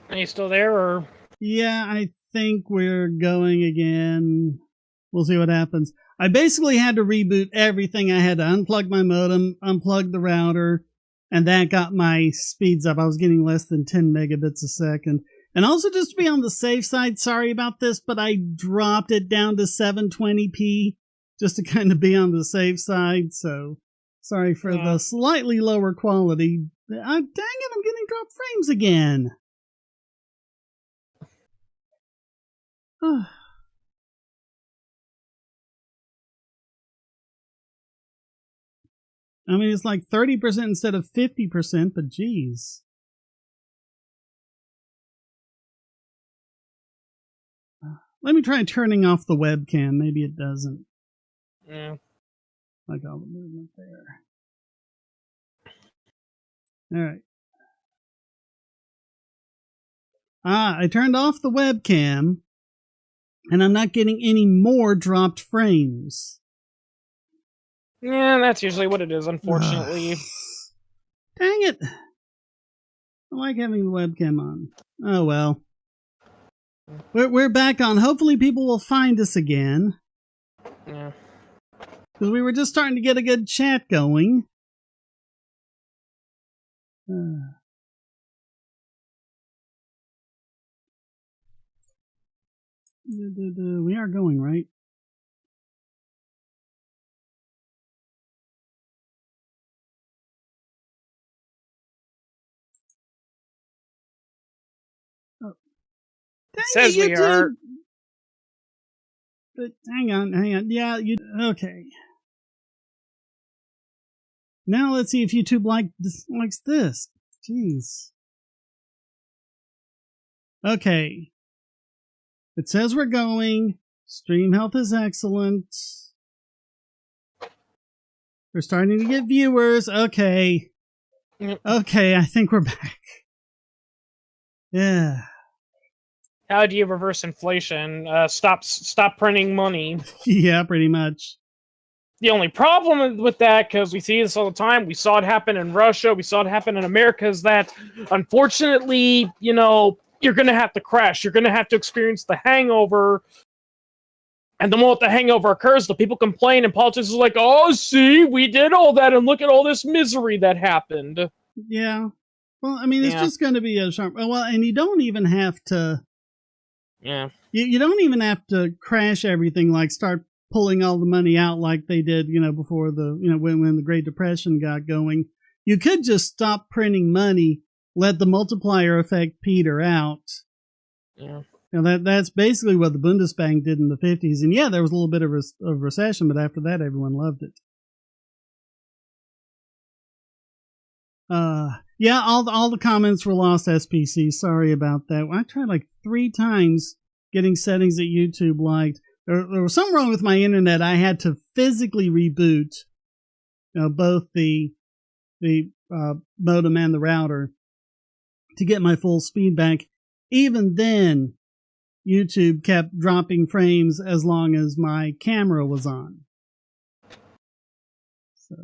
Are you still there, or? Yeah, I think we're going again. We'll see what happens. I basically had to reboot everything. I had to unplug my modem, unplug the router, and that got my speeds up. I was getting less than 10 megabits a second. And also, just to be on the safe side, sorry about this, but I dropped it down to 720p just to kind of be on the safe side. So, sorry for the slightly lower quality. Dang it, I'm getting dropped frames again. I mean, it's like 30% instead of 50%, but geez. Let me try turning off the webcam. Maybe it doesn't. Yeah. Like all the movement there. All right. I turned off the webcam, and I'm not getting any more dropped frames. Yeah, that's usually what it is, unfortunately. Dang it. I like having the webcam on. Oh, well. We're back on. Hopefully people will find us again. Yeah. Because we were just starting to get a good chat going. We are going, right? Oh. It says we are. But hang on. Yeah, okay. Now let's see if YouTube likes this. Jeez. Okay. It says we're going. Stream health is excellent. We're starting to get viewers. Okay. Okay, I think we're back. Yeah. How do you reverse inflation? Stop printing money. Yeah, pretty much. The only problem with that, because we see this all the time, we saw it happen in Russia, we saw it happen in America, is that, unfortunately, you're going to have to crash. You're going to have to experience the hangover. And the moment the hangover occurs, the people complain, and politicians are like, oh, see, we did all that, and look at all this misery that happened. Yeah. Well, I mean, it's just going to be a sharp... Well, and you don't even have to... Yeah. You don't even have to crash everything, like start pulling all the money out like they did, before the, when the Great Depression got going. You could just stop printing money, let the multiplier effect peter out. Yeah. That's basically what the Bundesbank did in the 50s. And yeah, there was a little bit of recession, but after that, everyone loved it. Yeah, all the comments were lost, SPC. Sorry about that. I tried like 3 times getting settings that YouTube liked. There was something wrong with my internet. I had to physically reboot both the modem and the router to get my full speed back. Even then, YouTube kept dropping frames as long as my camera was on. So,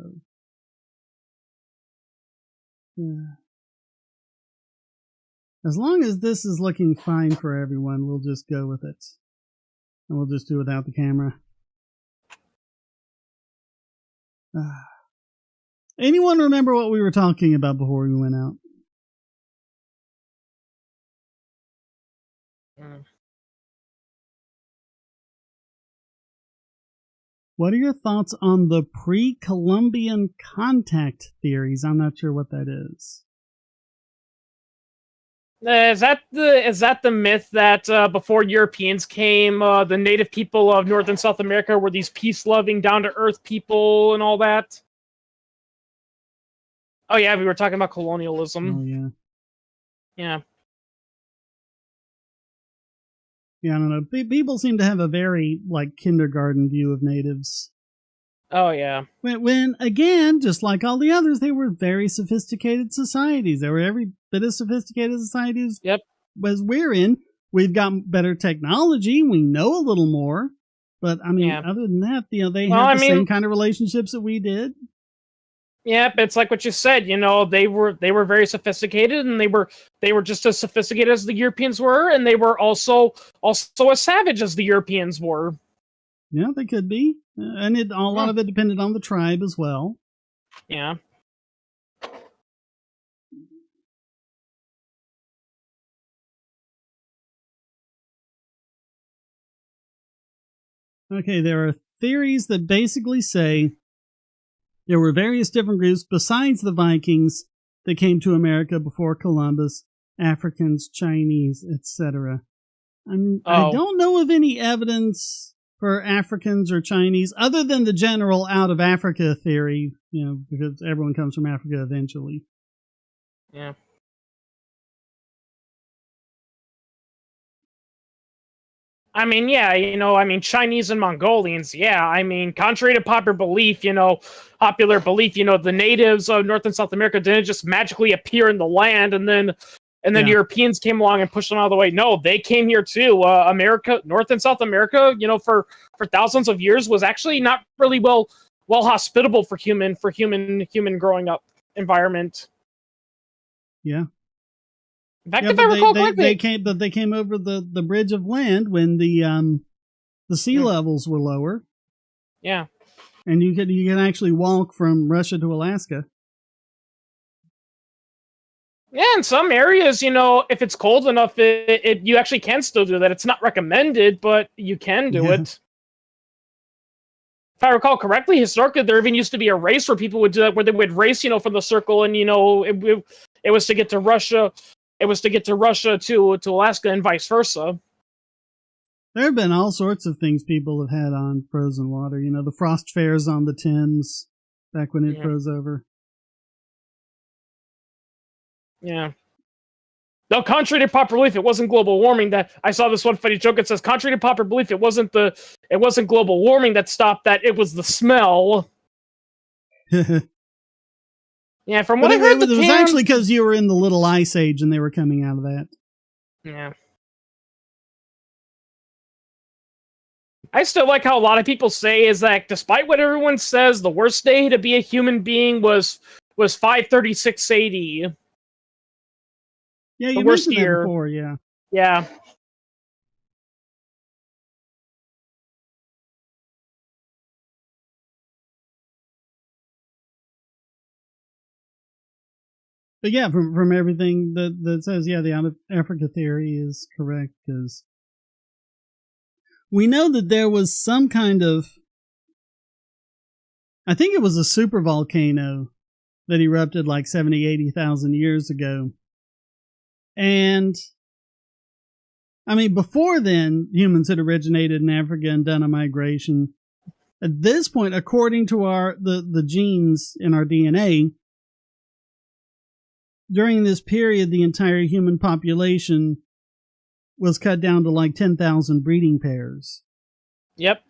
yeah. As long as this is looking fine for everyone, we'll just go with it. And we'll just do it without the camera. Anyone remember what we were talking about before we went out? What are your thoughts on the pre-Columbian contact theories? I'm not sure what that is. Is that the myth that before Europeans came, the native people of North and South America were these peace-loving, down-to-earth people and all that? Oh yeah, we were talking about colonialism. Oh yeah. Yeah. Yeah, I don't know. People seem to have a very, kindergarten view of natives. Oh, yeah. When, again, just like all the others, they were very sophisticated societies. They were every bit as sophisticated societies as we're in. We've got better technology. We know a little more. But, I mean, other than that, they have the same kind of relationships that we did. Yep, it's like what you said. They were very sophisticated, and they were just as sophisticated as the Europeans were, and they were also as savage as the Europeans were. Yeah, they could be, and a lot of it depended on the tribe as well. Yeah. Okay, there are theories that basically say there were various different groups besides the Vikings that came to America before Columbus, Africans, Chinese, etc. I don't know of any evidence for Africans or Chinese other than the general out of Africa theory, because everyone comes from Africa eventually. Yeah. I mean, yeah, Chinese and Mongolians, yeah. I mean, contrary to popular belief, the natives of North and South America didn't just magically appear in the land and then Europeans came along and pushed them out of the way. No, they came here too. America, North and South America, for thousands of years was actually not really well hospitable for human growing up environment. Yeah. In fact, if I recall correctly, they came over the bridge of land when the sea levels were lower. Yeah. And you can actually walk from Russia to Alaska. Yeah, in some areas, if it's cold enough, you actually can still do that. It's not recommended, but you can do it. If I recall correctly, historically, there even used to be a race where people would do that, where they would race, from the circle, and it was to get to Russia. It was to get to Russia to Alaska and vice versa. There have been all sorts of things people have had on frozen water. The frost fairs on the Thames back when it froze over. Yeah. Though, contrary to popular belief, it wasn't global warming. That I saw this one funny joke. It says, contrary to popular belief, it wasn't global warming that stopped that. It was the smell. Yeah, from what I heard, it was actually because you were in the little ice age and they were coming out of that. Yeah. I still like how a lot of people say is that despite what everyone says, the worst day to be a human being was 536 AD. Yeah, you the worst mentioned year. That before, yeah. Yeah. But yeah, from everything that says, yeah, the out of Africa theory is correct, because we know that there was some kind of, I think it was a super volcano that erupted like 70, 80,000 years ago. And I mean, before then, humans had originated in Africa and done a migration. At this point, according to the genes in our DNA, during this period, the entire human population was cut down to like 10,000 breeding pairs. Yep.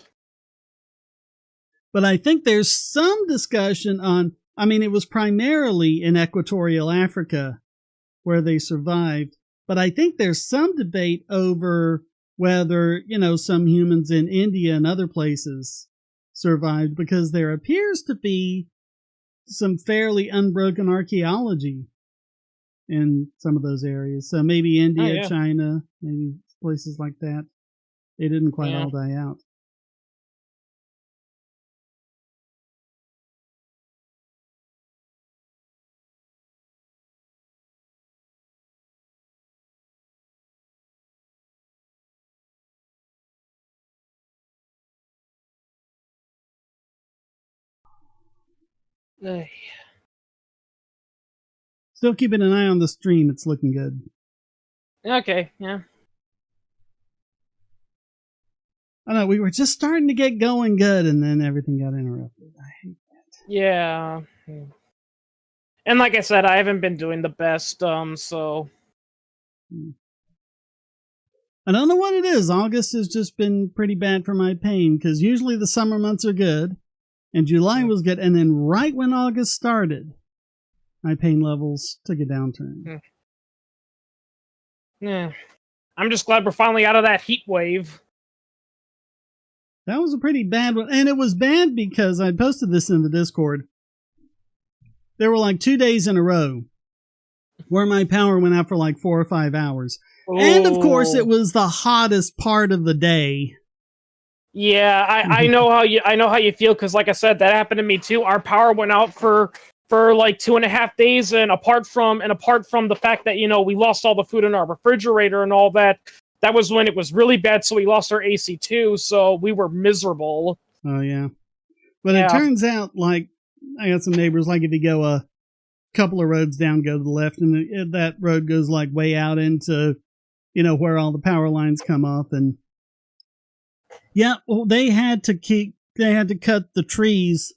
But I think there's some discussion on, it was primarily in equatorial Africa where they survived. But I think there's some debate over whether, some humans in India and other places survived, because there appears to be some fairly unbroken archaeology in some of those areas. So maybe India, China, maybe places like that. They didn't quite all die out. Still keeping an eye on the stream. It's looking good. Okay, yeah. I know, we were just starting to get going good, and then everything got interrupted. I hate that. Yeah. And like I said, I haven't been doing the best, so... I don't know what it is. August has just been pretty bad for my pain, because usually the summer months are good, and July was good, and then right when August started, my pain levels took a downturn. Yeah. I'm just glad we're finally out of that heat wave. That was a pretty bad one, and it was bad because I posted this in the Discord. there were like 2 days in a row where my power went out for like 4 or 5 hours. And of course, it was the hottest part of the day. Yeah, I know how you feel, because like I said, that happened to me too. Our power went out for like 2.5 days, and apart from the fact that we lost all the food in our refrigerator and all that, that was when it was really bad. So we lost our AC too. So we were miserable. Oh yeah, but it turns out, like, I got some neighbors. Like, if you go a couple of roads down, go to the left, and that road goes like way out into where all the power lines come off, and yeah, well, they had to cut the trees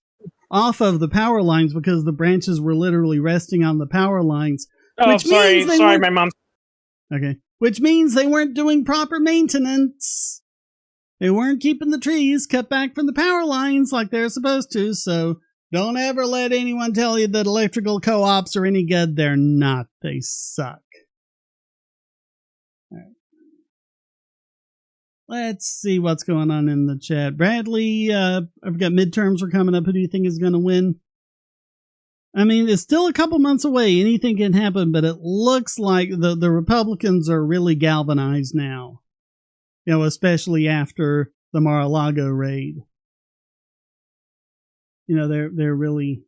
off of the power lines because the branches were literally resting on the power lines. Oh, sorry, my mom. Okay, which means they weren't doing proper maintenance. They weren't keeping the trees cut back from the power lines like they're supposed to. So don't ever let anyone tell you that electrical co-ops are any good. They're not. They suck. Let's see what's going on in the chat. Bradley, I've got midterms are coming up. Who do you think is going to win? I mean, it's still a couple months away. Anything can happen, but it looks like the Republicans are really galvanized now. Especially after the Mar-a-Lago raid. They're really...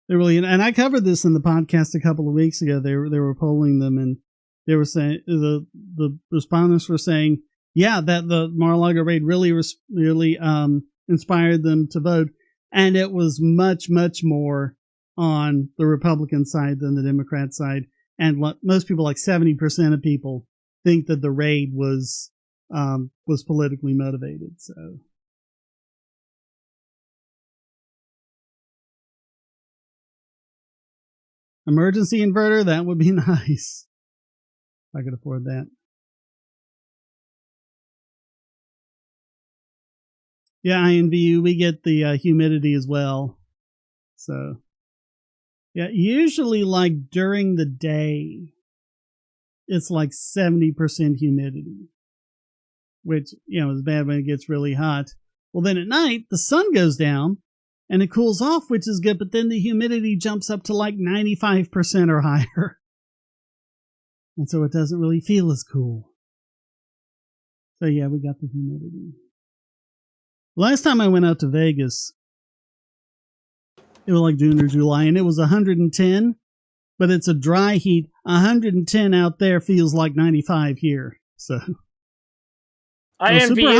they're really... And I covered this in the podcast a couple of weeks ago. They were polling them, and they were saying, the respondents were saying, yeah, that the Mar-a-Lago raid really inspired them to vote. And it was much, much more on the Republican side than the Democrat side. And most people, like 70% of people, think that the raid was politically motivated. So. Emergency inverter, that would be nice. I could afford that. Yeah, INVU, we get the humidity as well. So, yeah, usually like during the day, it's like 70% humidity, which, is bad when it gets really hot. Well, then at night, the sun goes down and it cools off, which is good, but then the humidity jumps up to like 95% or higher. And so it doesn't really feel as cool. So yeah, we got the humidity. Last time I went out to Vegas, it was like June or July, and it was 110, but it's a dry heat. 110 out there feels like 95 here. So super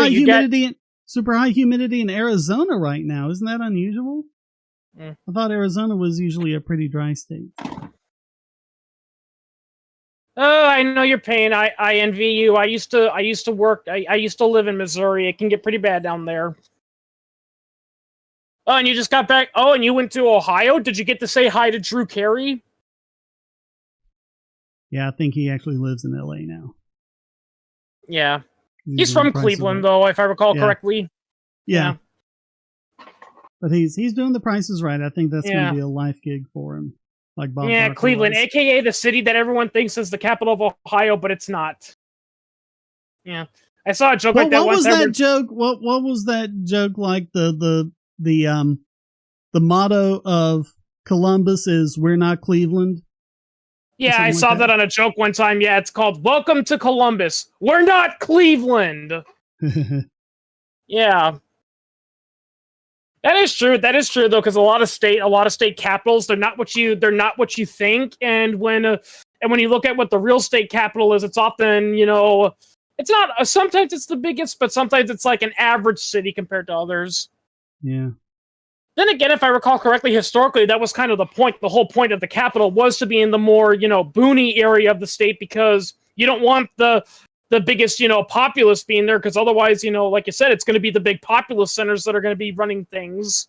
high humidity in Arizona right now. Isn't that unusual? I thought Arizona was usually a pretty dry state. Oh, I know your pain. I envy you. I used to work. I used to live in Missouri. It can get pretty bad down there. Oh, and you just got back. Oh, and you went to Ohio. Did you get to say hi to Drew Carey? Yeah, I think he actually lives in LA now. Yeah, he's from Cleveland, though, if I recall correctly. Yeah. But he's doing The Price is Right. I think that's going to be a life gig for him. Like Bob Barker Cleveland, was. aka the city that everyone thinks is the capital of Ohio, but it's not. Yeah, I saw a joke like that once. What was that joke? What was that joke like? The motto of Columbus is "We're not Cleveland." Yeah, I saw that on a joke one time. Yeah, it's called "Welcome to Columbus. We're not Cleveland." Yeah. That is true. That is true, though, because a lot of state capitals, they're not what you think. And when you look at what the real state capital is, it's often, it's not. Sometimes it's the biggest, but sometimes it's like an average city compared to others. Yeah. Then again, if I recall correctly, historically, that was kind of the point. The whole point of the capital was to be in the more, boony area of the state, because you don't want the biggest, populace being there, because otherwise, like you said, it's going to be the big populous centers that are going to be running things.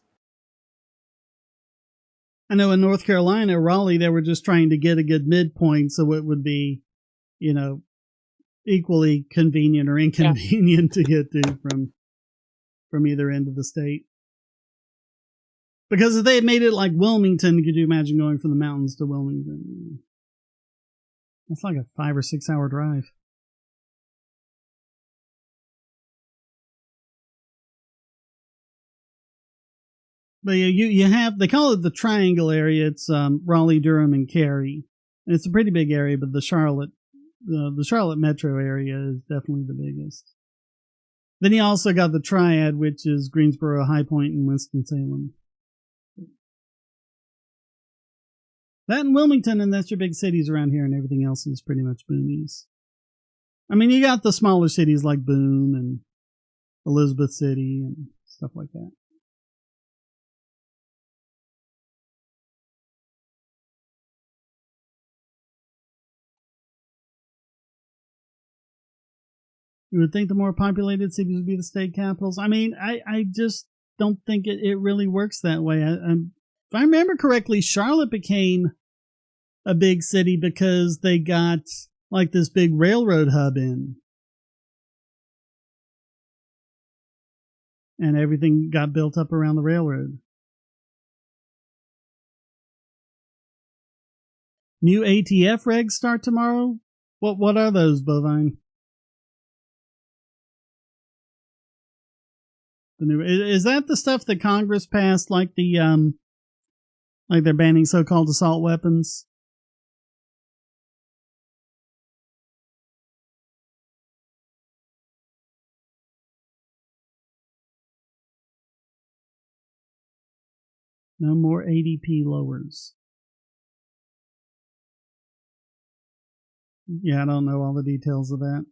I know in North Carolina, Raleigh, they were just trying to get a good midpoint so it would be, equally convenient or inconvenient to get to from either end of the state. Because if they had made it like Wilmington, could you imagine going from the mountains to Wilmington? That's like a 5 or 6 hour drive. But you have, they call it the Triangle area. It's Raleigh, Durham, and Cary. And it's a pretty big area, but the Charlotte metro area is definitely the biggest. Then you also got the Triad, which is Greensboro, High Point, and Winston-Salem. That and Wilmington, and that's your big cities around here, and everything else is pretty much boonies. I mean, you got the smaller cities like Boone and Elizabeth City and stuff like that. You would think the more populated cities would be the state capitals. I mean, I just don't think it really works that way. If I remember correctly, Charlotte became a big city because they got like this big railroad hub in. And everything got built up around the railroad. New ATF regs start tomorrow? What are those, Bovine? Is that the stuff that Congress passed, like like they're banning so-called assault weapons? No more ADP lowers. Yeah, I don't know all the details of that.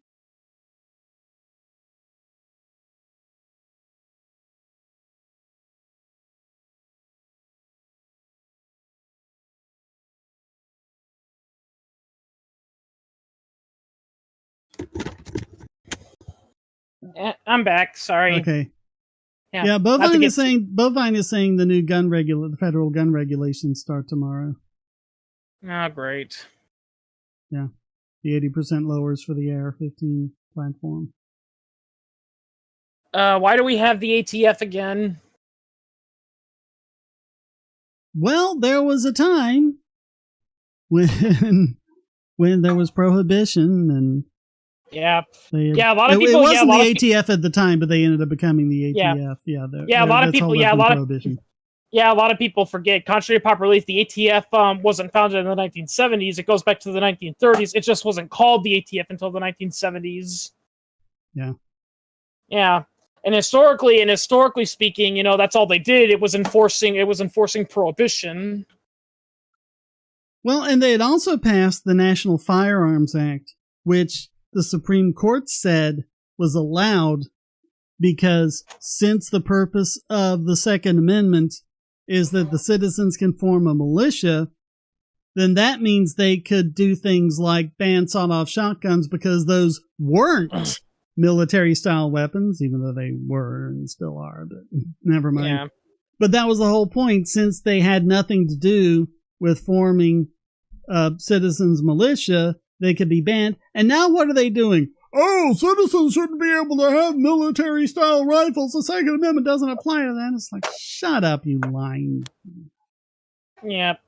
I'm back. Sorry. Okay. Yeah, Bovine is saying the federal gun regulations start tomorrow. Oh, great. Yeah, the 80% lowers for the AR-15 platform. Why do we have the ATF again? Well, there was a time when there was prohibition and a lot of people. It wasn't the ATF at the time, but they ended up becoming the ATF. A lot of people forget. Contrary to popular belief, the ATF wasn't founded in the 1970s. It goes back to the 1930s. It just wasn't called the ATF until the 1970s. Yeah. Yeah. And historically speaking, that's all they did. It was enforcing prohibition. Well, and they had also passed the National Firearms Act, which the Supreme Court said was allowed because since the purpose of the Second Amendment is that the citizens can form a militia, then that means they could do things like ban sawed-off shotguns because those weren't military-style weapons, even though they were and still are, but never mind. Yeah. But that was the whole point. Since they had nothing to do with forming citizens' militia, they could be banned. And now what are they doing? Oh, citizens shouldn't be able to have military-style rifles. The Second Amendment doesn't apply to that. It's like, shut up, you lying. Yep.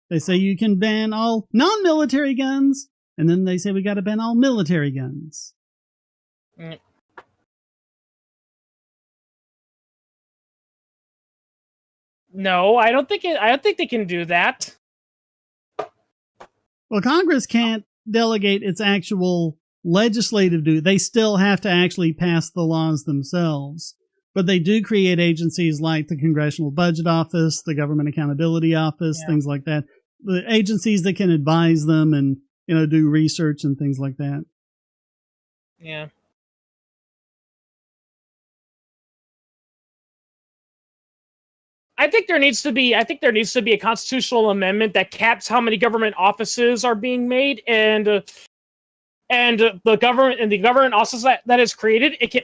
They say you can ban all non-military guns, and then they say we got to ban all military guns. Mm. No, I don't think they can do that. Well, Congress can't delegate its actual legislative duty. They still have to actually pass the laws themselves. But they do create agencies like the Congressional Budget Office, the Government Accountability Office, things like that. The agencies that can advise them and, do research and things like that. Yeah. I think there needs to be a constitutional amendment that caps how many government offices are being made, and the government office that is created, it can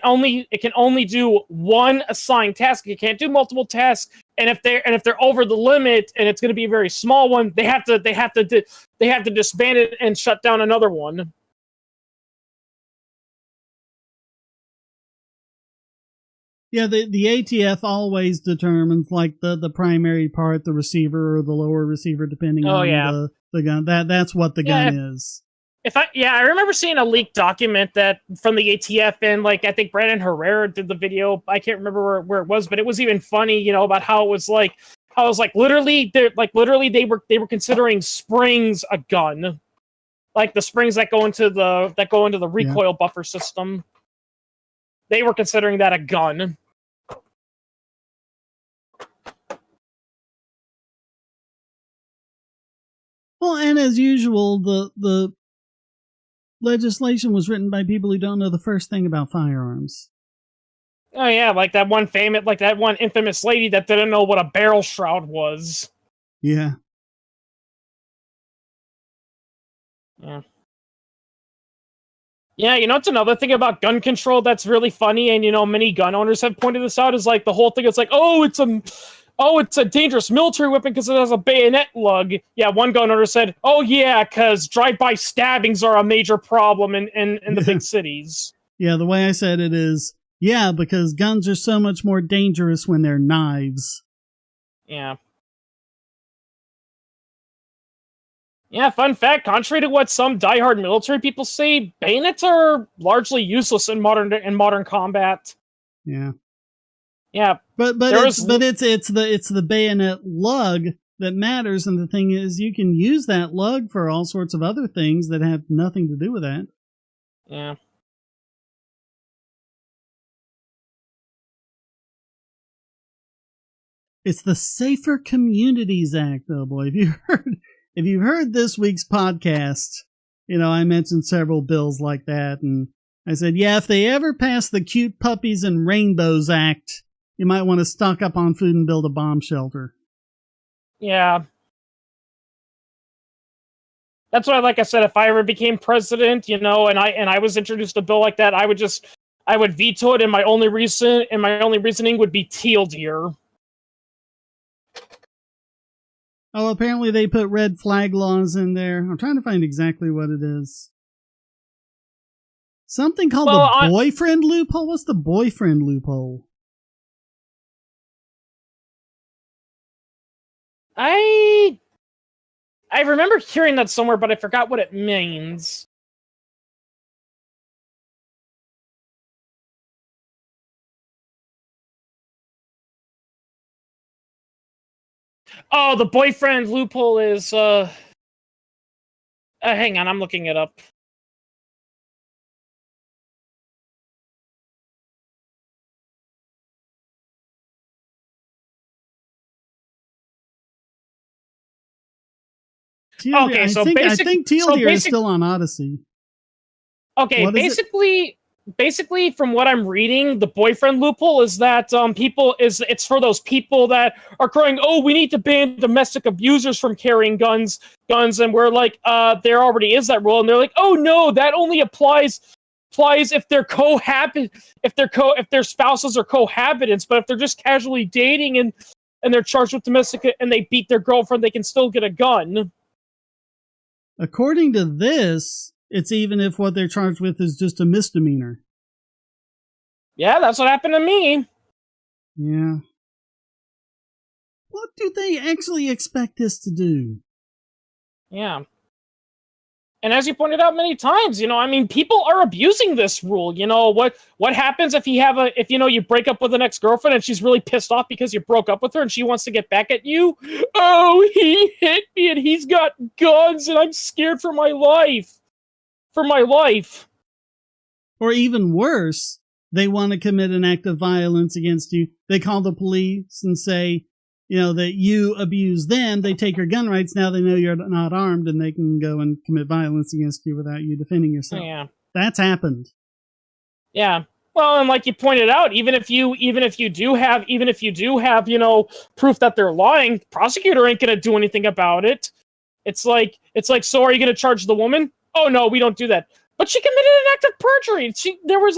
only do one assigned task. It can't do multiple tasks, and if they're over the limit and it's going to be a very small one, they have to disband it and shut down another one. Yeah, the ATF always determines like the primary part, the receiver or the lower receiver, depending on the gun. That's what the gun is. I remember seeing a leaked document that from the ATF, and like I think Brandon Herrera did the video. I can't remember where it was, but it was even funny, about how it was like, literally they were considering springs a gun, like the springs that go into the recoil buffer system. They were considering that a gun. Well, and as usual, the legislation was written by people who don't know the first thing about firearms. Oh yeah, like that one infamous lady that didn't know what a barrel shroud was. Yeah. Yeah. Yeah, it's another thing about gun control that's really funny, and many gun owners have pointed this out, is like the whole thing. It's like, it's a dangerous military weapon because it has a bayonet lug. Yeah, one gun owner said, oh yeah, because drive-by stabbings are a major problem in the big cities. Yeah, the way I said it is, yeah, because guns are so much more dangerous when they're knives. Yeah. Yeah, fun fact, contrary to what some diehard military people say, bayonets are largely useless in modern combat. Yeah. Yeah. But it's the bayonet lug that matters, and the thing is you can use that lug for all sorts of other things that have nothing to do with that. Yeah. It's the Safer Communities Act, though, boy. If you've heard this week's podcast, I mentioned several bills like that, and I said, yeah, if they ever pass the Cute Puppies and Rainbows Act, you might want to stock up on food and build a bomb shelter. Yeah. That's why, like I said, if I ever became president, and I was introduced to a bill like that, I would veto it, and my only reasoning would be teal deer. Oh, apparently they put red flag laws in there. I'm trying to find exactly what it is. Something called the boyfriend loophole? What's the boyfriend loophole? I remember hearing that somewhere, but I forgot what it means. Oh, the boyfriend loophole is hang on, I'm looking it up. Okay, so I think Teal Deer is still on Odyssey. Okay, basically, from what I'm reading, the boyfriend loophole is that it's for those people that are crying, "Oh, we need to ban domestic abusers from carrying guns," and we're like, there already is that rule, and they're like, "Oh no, that only applies if they're if their spouses are cohabitants, but if they're just casually dating and they're charged with domestic and they beat their girlfriend, they can still get a gun." According to this, it's even if what they're charged with is just a misdemeanor. Yeah, that's what happened to me. Yeah. What do they actually expect this to do? Yeah. And as you pointed out many times, people are abusing this rule. What happens if you break up with an ex-girlfriend and she's really pissed off because you broke up with her and she wants to get back at you? Oh, he hit me and he's got guns and I'm scared for my life. Or even worse, they want to commit an act of violence against you. They call the police and say, that you abuse them. They take your gun rights. Now they know you're not armed and they can go and commit violence against you without you defending yourself. Yeah. That's happened. Yeah. Well, and like you pointed out, even if you do have, proof that they're lying, the prosecutor ain't gonna do anything about it. It's like, so are you gonna charge the woman? Oh no, we don't do that. But she committed an act of perjury. There was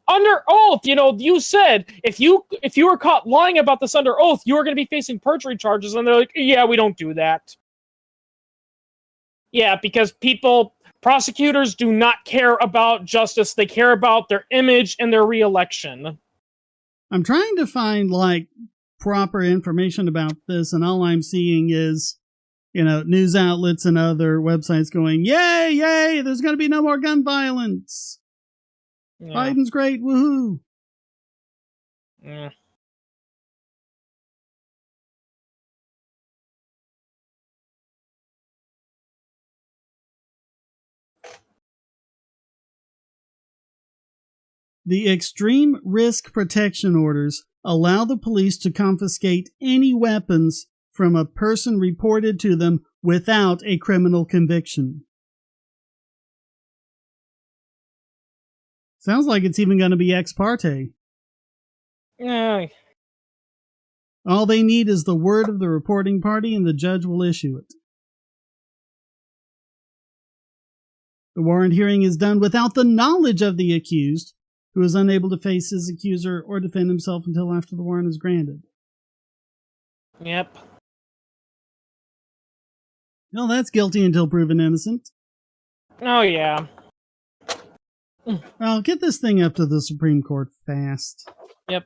under oath, you said if you were caught lying about this under oath, you were going to be facing perjury charges. And they're like, yeah, we don't do that. Yeah, because prosecutors do not care about justice. They care about their image and their reelection. I'm trying to find proper information about this, and all I'm seeing is news outlets and other websites going, yay, yay, there's going to be no more gun violence. Yeah. Biden's great, woohoo. Yeah. The extreme risk protection orders allow the police to confiscate any weapons from a person reported to them without a criminal conviction. Sounds like it's even going to be ex parte. Yeah. All they need is the word of the reporting party and the judge will issue it. The warrant hearing is done without the knowledge of the accused, who is unable to face his accuser or defend himself until after the warrant is granted. Yep. No, that's guilty until proven innocent. Oh, yeah. Well, get this thing up to the Supreme Court fast. Yep.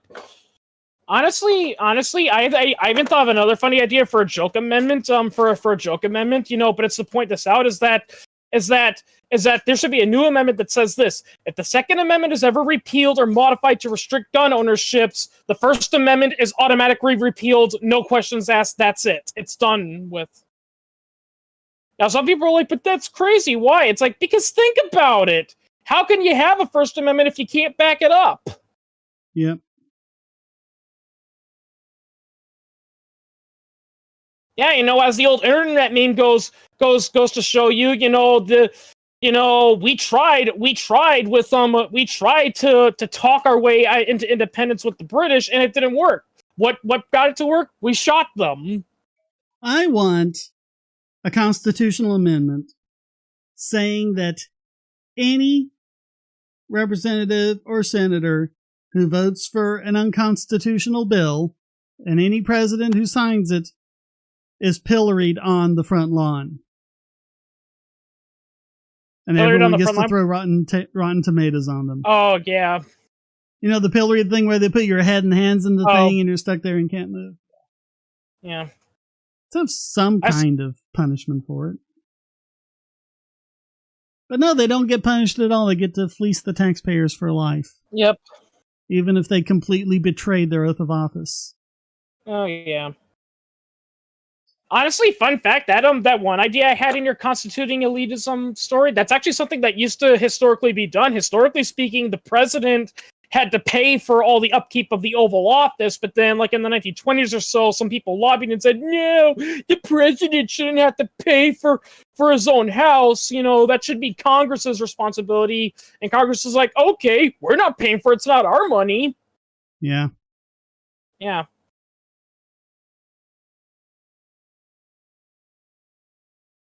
Honestly, I even thought of another funny idea for a joke amendment. For a joke amendment, but it's to point this out is that there should be a new amendment that says this: if the Second Amendment is ever repealed or modified to restrict gun ownerships, the First Amendment is automatically repealed, no questions asked. That's it. It's done with. Now, some people are like, "But that's crazy. Why?" It's like, because think about it. How can you have a First Amendment if you can't back it up? Yep. Yeah, as the old internet meme goes to show you, we tried to talk our way into independence with the British, and it didn't work. What got it to work? We shot them. I want a constitutional amendment saying that any representative or senator who votes for an unconstitutional bill and any president who signs it is pilloried on the front lawn. And pilloried everyone gets to throw rotten tomatoes on them. Oh, yeah. The pillory thing where they put your head and hands in the thing and you're stuck there and can't move. Yeah. Let's have some kind of punishment for it. But no, they don't get punished at all. They get to fleece the taxpayers for life. Yep. Even if they completely betrayed their oath of office. Oh, yeah. Honestly, fun fact, that one idea I had in your constituting elitism story, that's actually something that used to historically be done. Historically speaking, the president had to pay for all the upkeep of the Oval Office, but then, like in the 1920s or so, some people lobbied and said, no, the president shouldn't have to pay for his own house. That should be Congress's responsibility. And Congress is like, okay, we're not paying for it. It's not our money. Yeah. Yeah.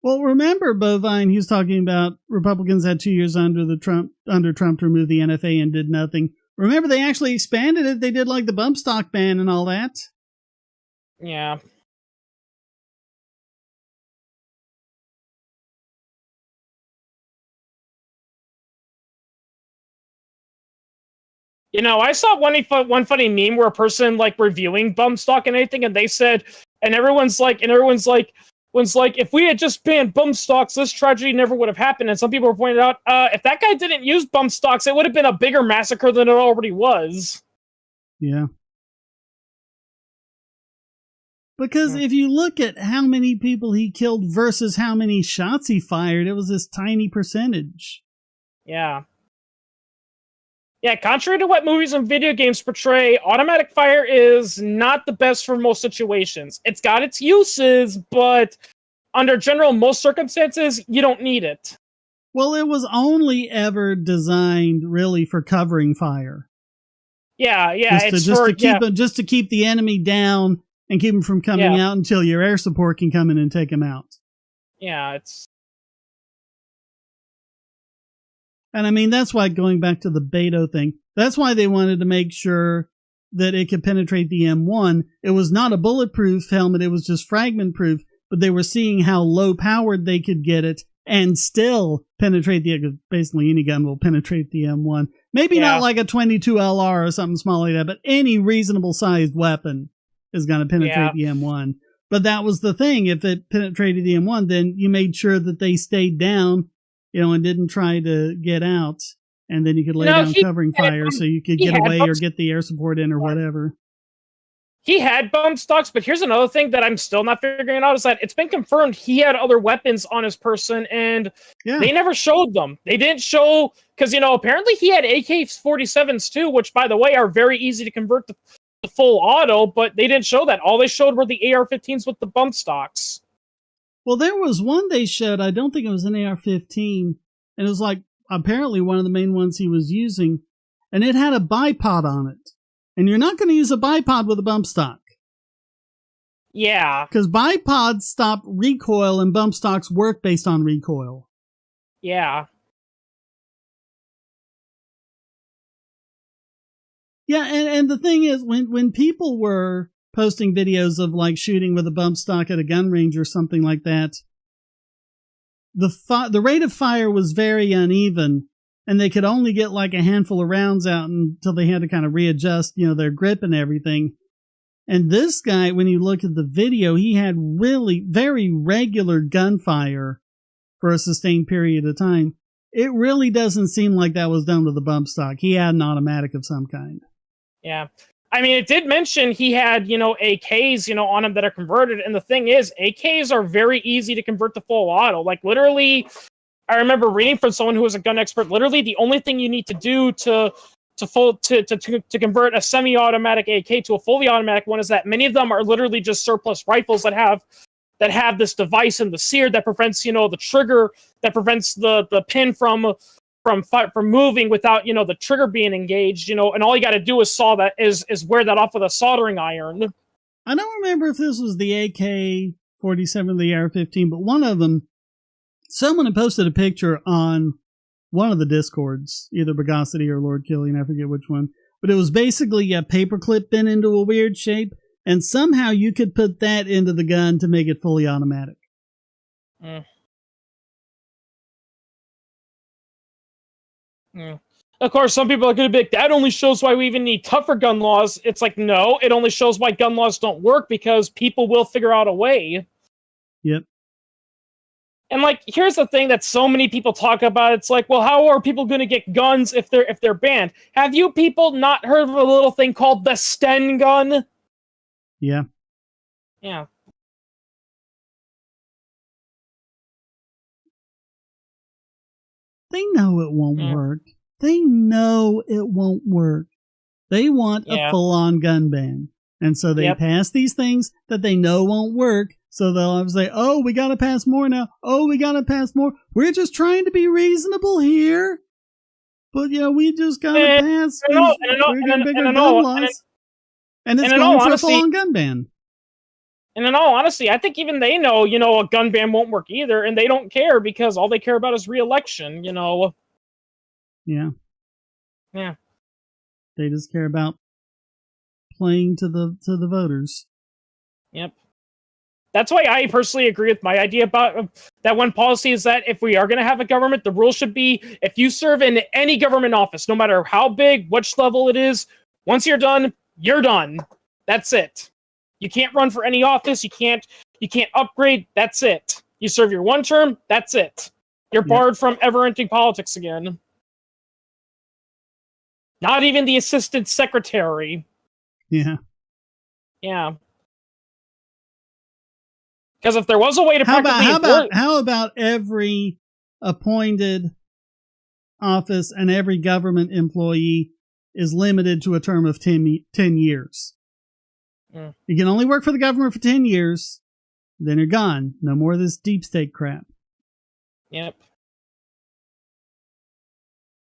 Well, remember, Bovine, he was talking about Republicans had 2 years under Trump to remove the NFA and did nothing. Remember, they actually expanded it. They did like the bump stock ban and all that. Yeah. I saw one funny meme where a person reviewing bump stock and anything, and they said, and everyone's like, if we had just banned bump stocks, this tragedy never would have happened. And some people were pointing out, if that guy didn't use bump stocks, it would have been a bigger massacre than it already was. Yeah. Because if you look at how many people he killed versus how many shots he fired, it was this tiny percentage. Yeah. Yeah, contrary to what movies and video games portray, automatic fire is not the best for most situations. It's got its uses, but under most circumstances, you don't need it. Well, it was only ever designed really for covering fire. Yeah, just to keep the enemy down and keep them from coming out until your air support can come in and take them out. Yeah, it's... And I mean, that's why, going back to the Beto thing, that's why they wanted to make sure that it could penetrate the M1. It was not a bulletproof helmet, it was just fragment proof, but they were seeing how low powered they could get it and still penetrate basically any gun will penetrate the M1. Maybe not like a 22 LR or something small like that, but any reasonable sized weapon is going to penetrate the M1. But that was the thing. If it penetrated the M1, then you made sure that they stayed down, and didn't try to get out. And then you could lay down covering fire so you could get away or get the air support in or whatever. He had bump stocks, but here's another thing that I'm still not figuring out is that it's been confirmed he had other weapons on his person, and they never showed them. They didn't show, because, apparently he had AK-47s too, which, by the way, are very easy to convert to full auto, but they didn't show that. All they showed were the AR-15s with the bump stocks. Well, there was one they showed, I don't think it was an AR-15, and it was like apparently one of the main ones he was using, and it had a bipod on it. And you're not going to use a bipod with a bump stock. Yeah. Because bipods stop recoil and bump stocks work based on recoil. Yeah. Yeah, and the thing is, when people were posting videos of like shooting with a bump stock at a gun range or something like that, the rate of fire was very uneven, and they could only get like a handful of rounds out until they had to kind of readjust, their grip and everything. And this guy, when you look at the video, he had really very regular gunfire for a sustained period of time. It really doesn't seem like that was done with a bump stock. He had an automatic of some kind. Yeah. I mean, it did mention he had, AKs, on him that are converted. And the thing is, AKs are very easy to convert to full auto. Like, literally, I remember reading from someone who was a gun expert, literally the only thing you need to do to convert a semi-automatic AK to a fully automatic one is that many of them are literally just surplus rifles that have this device in the sear that prevents, the trigger, that prevents the pin from moving without, the trigger being engaged, and all you got to do is wear that off with a soldering iron. I don't remember if this was the AK-47 or the AR-15, but one of them, someone had posted a picture on one of the Discords, either Bogosity or Lord Killian, I forget which one, but it was basically a paperclip bent into a weird shape, and somehow you could put that into the gun to make it fully automatic. Of course, some people are going to be like, that only shows why we even need tougher gun laws. It's like, no, it only shows why gun laws don't work, because people will figure out a way. Yep. And like, here's the thing that so many people talk about. It's like, well, how are people going to get guns if they're banned? Have you people not heard of a little thing called the Sten gun? Yeah. Yeah. They know it won't work. They know it won't work. They want a full-on gun ban. And so they pass these things that they know won't work. So they'll say, oh, we got to pass more now. Oh, we got to pass more. We're just trying to be reasonable here. But, we just got to pass. We're getting bigger gun laws. And it's going for a full-on gun ban. And in all honesty, I think even they know, a gun ban won't work either. And they don't care, because all they care about is re-election, Yeah. Yeah. They just care about playing to the voters. Yep. That's why I personally agree with my idea about that one policy is that if we are going to have a government, the rule should be if you serve in any government office, no matter how big, which level it is, once you're done, you're done. That's it. You can't run for any office. You can't upgrade. That's it. You serve your one term. That's it. You're barred from ever entering politics again. Not even the assistant secretary. Yeah. Yeah. Because if there was a way to how about every appointed office and every government employee is limited to a term of 10 years? You can only work for the government for 10 years, then you're gone. No more of this deep state crap. Yep.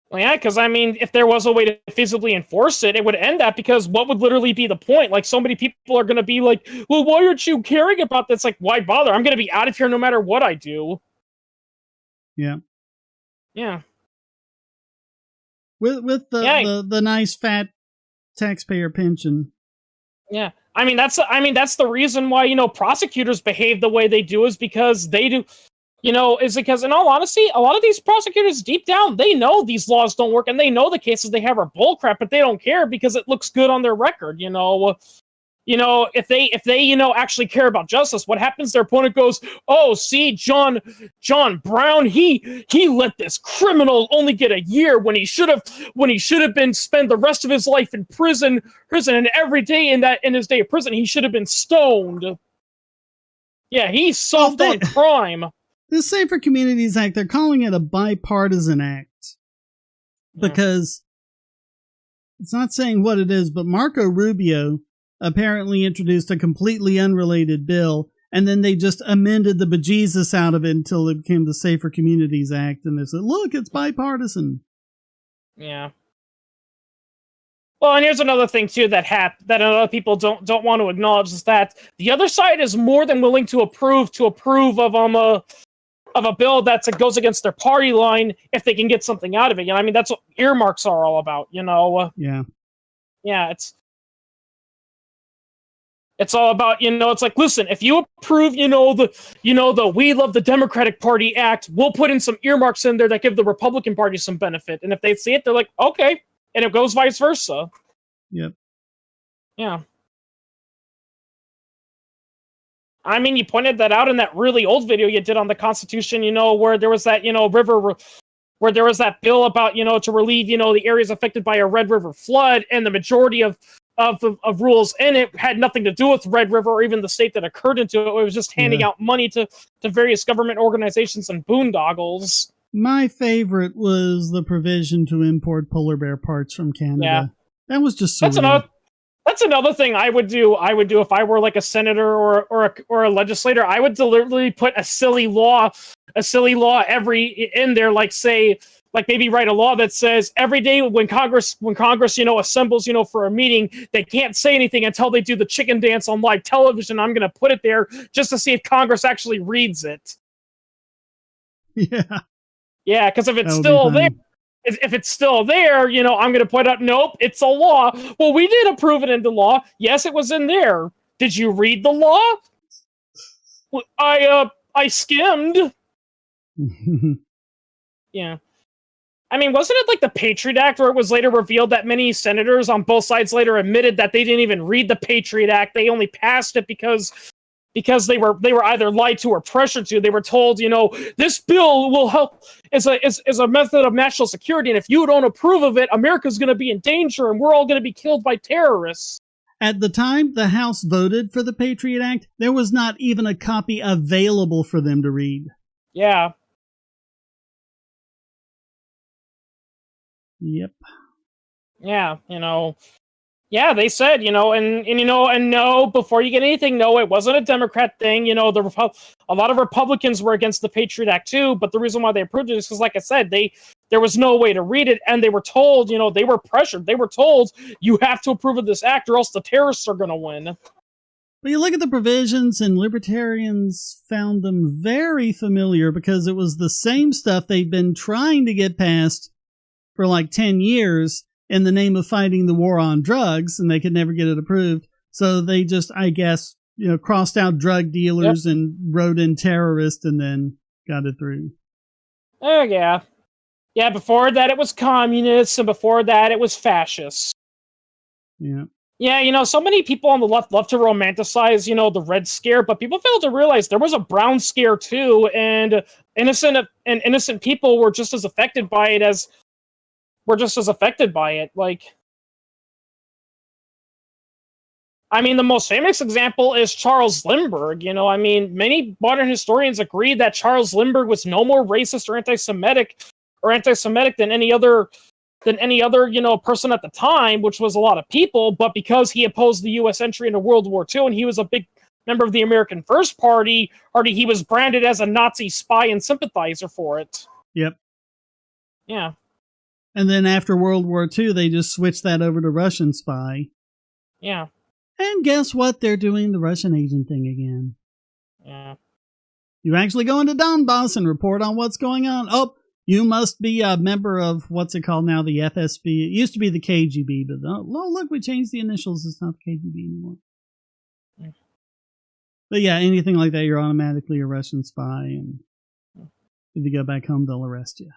Well, yeah, because if there was a way to feasibly enforce it, it would end that, because what would literally be the point? Like, so many people are going to be like, well, why aren't you caring about this? Like, why bother? I'm going to be out of here no matter what I do. Yeah. Yeah. With the nice fat taxpayer pension. Yeah. That's the reason why, prosecutors behave the way they do, is because they do, is because, in all honesty, a lot of these prosecutors deep down, they know these laws don't work, and they know the cases they have are bullcrap, but they don't care because it looks good on their record, if they actually care about justice, what happens? Their opponent goes, "Oh, see, John Brown, he let this criminal only get a year when he should have been spend the rest of his life in prison, and every day in his day of prison he should have been stoned." Yeah, he's soft on crime. The Safer Communities Act, they're calling it a bipartisan act because it's not saying what it is, but Marco Rubio apparently introduced a completely unrelated bill, and then they just amended the bejesus out of it until it became the Safer Communities Act, and they said, look, it's bipartisan. Yeah. Well, and here's another thing too that a lot of people don't want to acknowledge is that the other side is more than willing to approve of a bill that goes against their party line if they can get something out of it. I mean, that's what earmarks are all about. Yeah. Yeah, it's all about, it's like, listen, if you approve, the We Love the Democratic Party Act, we'll put in some earmarks in there that give the Republican Party some benefit. And if they see it, they're like, okay. And it goes vice versa. Yep. Yeah. I mean, you pointed that out in that really old video you did on the Constitution, where there was that, where there was that bill about, to relieve, the areas affected by a Red River flood, and the majority of rules in it had nothing to do with Red River or even the state that occurred into it. It was just handing out money to various government organizations and boondoggles. My favorite was the provision to import polar bear parts from Canada. Yeah. That was just so That's another thing I would do. I would do if I were like a senator or a legislator. I would deliberately put a silly law in there, like maybe write a law that says every day when Congress assembles for a meeting, they can't say anything until they do the chicken dance on live television. I'm going to put it there just to see if Congress actually reads it. Yeah. Yeah, because if it's still there. If it's still there, I'm going to point out, nope, it's a law. Well, we did approve it into law. Yes, it was in there. Did you read the law? I skimmed. Yeah. I mean, wasn't it like the Patriot Act where it was later revealed that many senators on both sides later admitted that they didn't even read the Patriot Act? They only passed it because they were either lied to or pressured to. They were told, this bill will help is a method of national security, and if you don't approve of it, America's going to be in danger, and we're all going to be killed by terrorists. At the time the House voted for the Patriot Act, there was not even a copy available for them to read. Yeah. Yep. Yeah, Yeah, they said, and no, before you get anything, no, it wasn't a Democrat thing. A lot of Republicans were against the Patriot Act too, but the reason why they approved it is because, like I said, there was no way to read it, and they were told, they were pressured. They were told, you have to approve of this act or else the terrorists are going to win. But you look at the provisions, and libertarians found them very familiar because it was the same stuff they've been trying to get passed for like 10 years in the name of fighting the war on drugs, and they could never get it approved. So they just, I guess, crossed out drug dealers and wrote in terrorists and then got it through. Oh, yeah. Yeah, before that it was communists, and before that it was fascists. Yeah. Yeah, so many people on the left love to romanticize, the Red Scare, but people fail to realize there was a Brown Scare too, and innocent people were just as affected by it Like, I mean, the most famous example is Charles Lindbergh. I mean, many modern historians agree that Charles Lindbergh was no more racist or anti-Semitic than any other, person at the time, which was a lot of people. But because he opposed the U.S. entry into World War II, and he was a big member of the American First Party, he was branded as a Nazi spy and sympathizer for it. Yep. Yeah. And then after World War II, they just switched that over to Russian spy. Yeah. And guess what? They're doing the Russian agent thing again. Yeah. You actually go into Donbass and report on what's going on. Oh, you must be a member of what's it called now, the FSB. It used to be the KGB, but oh, look, we changed the initials. It's not the KGB anymore. Yeah. But yeah, anything like that, you're automatically a Russian spy. And if you go back home, they'll arrest you.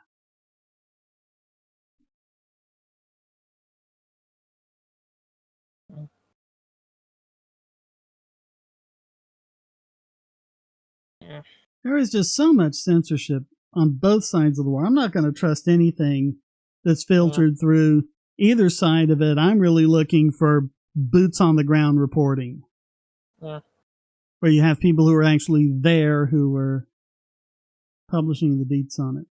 Yeah. There is just so much censorship on both sides of the war. I'm not going to trust anything that's filtered through either side of it. I'm really looking for boots on the ground reporting. Yeah. Where you have people who are actually there who are publishing the deets on it.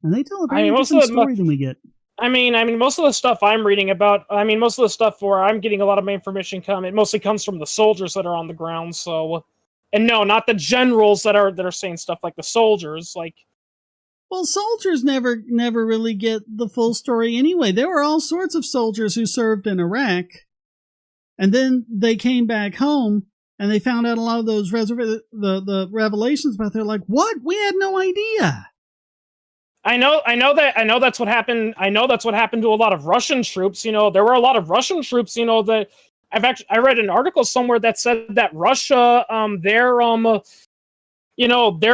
And they tell a very different story than we get. I mean, most of the stuff I'm reading about, most of the stuff where I'm getting a lot of my information it mostly comes from the soldiers that are on the ground. So, and no, not the generals that are saying stuff like the soldiers. Like, well, soldiers never really get the full story anyway. There were all sorts of soldiers who served in Iraq, and then they came back home and they found out a lot of those the revelations about. They're like, what? We had no idea. I know that's what happened. I know that's what happened to a lot of Russian troops. There were a lot of Russian troops. That I read an article somewhere that said that Russia, they're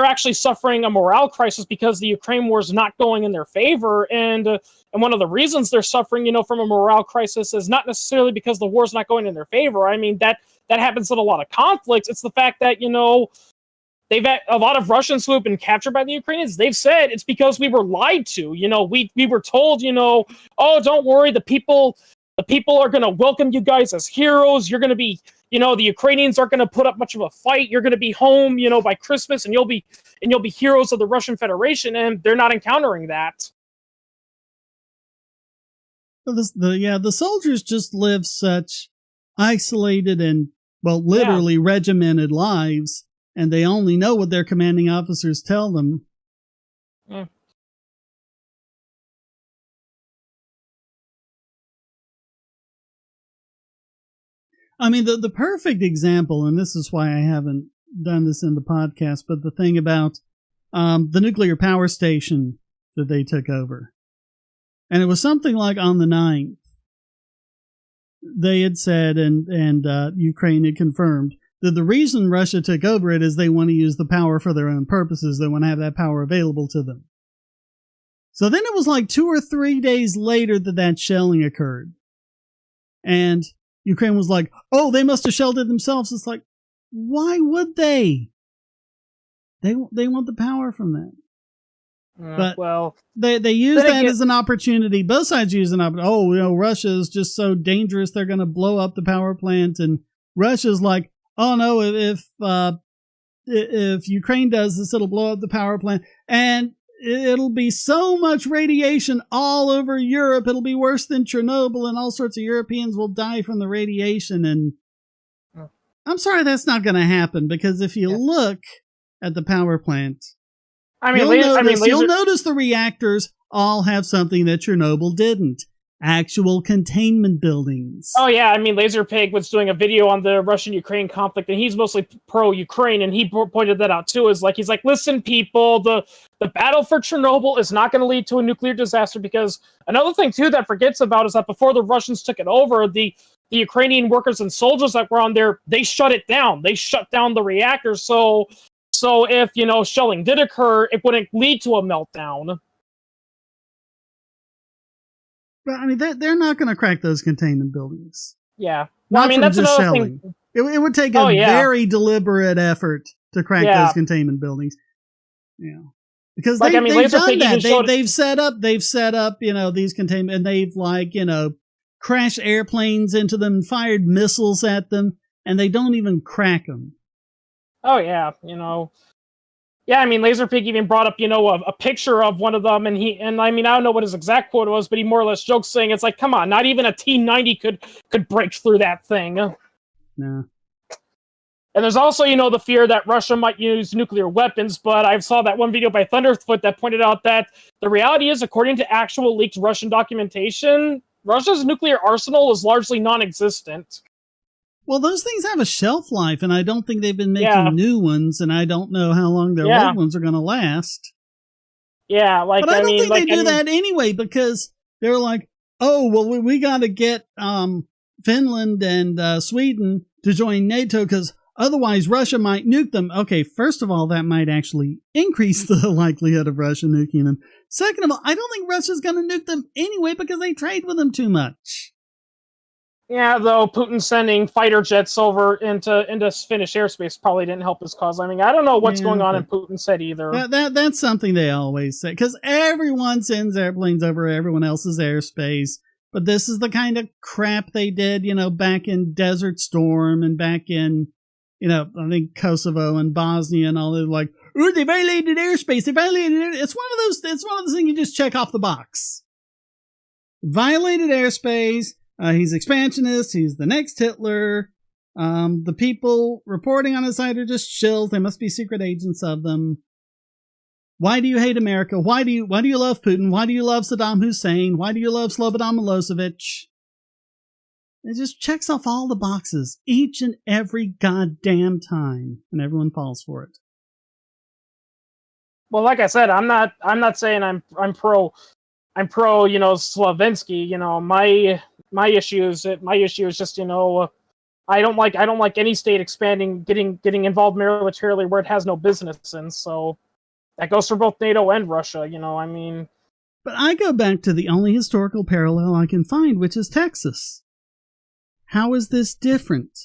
actually suffering a morale crisis because the Ukraine war is not going in their favor, and one of the reasons they're suffering, from a morale crisis is not necessarily because the war's not going in their favor. I mean that happens in a lot of conflicts. It's the fact that they've had a lot of Russians who have been captured by the Ukrainians. They've said it's because we were lied to. We were told, oh, don't worry, the people are going to welcome you guys as heroes. You're going to be, the Ukrainians aren't going to put up much of a fight. You're going to be home, by Christmas, and you'll be heroes of the Russian Federation. And they're not encountering that. The soldiers just live such isolated and, literally regimented lives. And they only know what their commanding officers tell them. Mm. I mean, the perfect example, and this is why I haven't done this in the podcast, but the thing about the nuclear power station that they took over. And it was something like on the 9th. They had said, and Ukraine had confirmed, that the reason Russia took over it is they want to use the power for their own purposes. They want to have that power available to them. So then it was like 2 or 3 days later that shelling occurred. And Ukraine was like, oh, they must have shelled it themselves. It's like, why would they? They want the power from that. But they use that as an opportunity. Both sides use an opportunity. Oh, Russia is just so dangerous. They're going to blow up the power plant. And Russia's like, oh no, if Ukraine does this, it'll blow up the power plant. And it'll be so much radiation all over Europe. It'll be worse than Chernobyl, and all sorts of Europeans will die from the radiation. And I'm sorry, that's not going to happen, because if you look at the power plant, you'll notice the reactors all have something that Chernobyl didn't. Actual containment buildings. Oh yeah, Laserpig was doing a video on the Russian-Ukraine conflict, and he's mostly pro-Ukraine, and he pointed that out too. He's like, listen, people, the battle for Chernobyl is not going to lead to a nuclear disaster, because another thing too that forgets about is that before the Russians took it over, the Ukrainian workers and soldiers that were on there, they shut it down. They shut down the reactors, so if shelling did occur, it wouldn't lead to a meltdown. But they're not going to crack those containment buildings. Yeah. Well, that's another shelling. Thing. It would take a very deliberate effort to crack those containment buildings. Yeah. Because they've done that. They've set up, these containment, and they've crashed airplanes into them and fired missiles at them, and they don't even crack them. Oh yeah, Yeah, Laserpig even brought up, a picture of one of them, and I don't know what his exact quote was, but he more or less jokes saying, it's like, come on, not even a T-90 could break through that thing. No. And there's also, the fear that Russia might use nuclear weapons, but I saw that one video by Thunderfoot that pointed out that the reality is, according to actual leaked Russian documentation, Russia's nuclear arsenal is largely non-existent. Well, those things have a shelf life, and I don't think they've been making new ones, and I don't know how long their old ones are going to last. Yeah, but I don't think they do that anyway, because they're like, oh, well, we got to get Finland and Sweden to join NATO, because otherwise Russia might nuke them. Okay, first of all, that might actually increase the likelihood of Russia nuking them. Second of all, I don't think Russia's going to nuke them anyway, because they trade with them too much. Yeah, though Putin sending fighter jets over into Finnish airspace probably didn't help his cause. I mean, I don't know what's going on in Putin's head either. That's something they always say, because everyone sends airplanes over everyone else's airspace. But this is the kind of crap they did, back in Desert Storm and back in, I think Kosovo and Bosnia and all that. Like, oh, they violated airspace. They violated it. It's one of those things you just check off the box. Violated airspace. He's expansionist. He's the next Hitler. The people reporting on his side are just shills. They must be secret agents of them. Why do you hate America? Why do you love Putin? Why do you love Saddam Hussein? Why do you love Slobodan Milosevic? It just checks off all the boxes each and every goddamn time, and everyone falls for it. Well, like I said, I'm not saying I'm pro Slavinsky. My issue is just I don't like any state expanding, getting involved militarily where it has no business in. So that goes for both NATO and Russia. I mean. But I go back to the only historical parallel I can find, which is Texas. How is this different?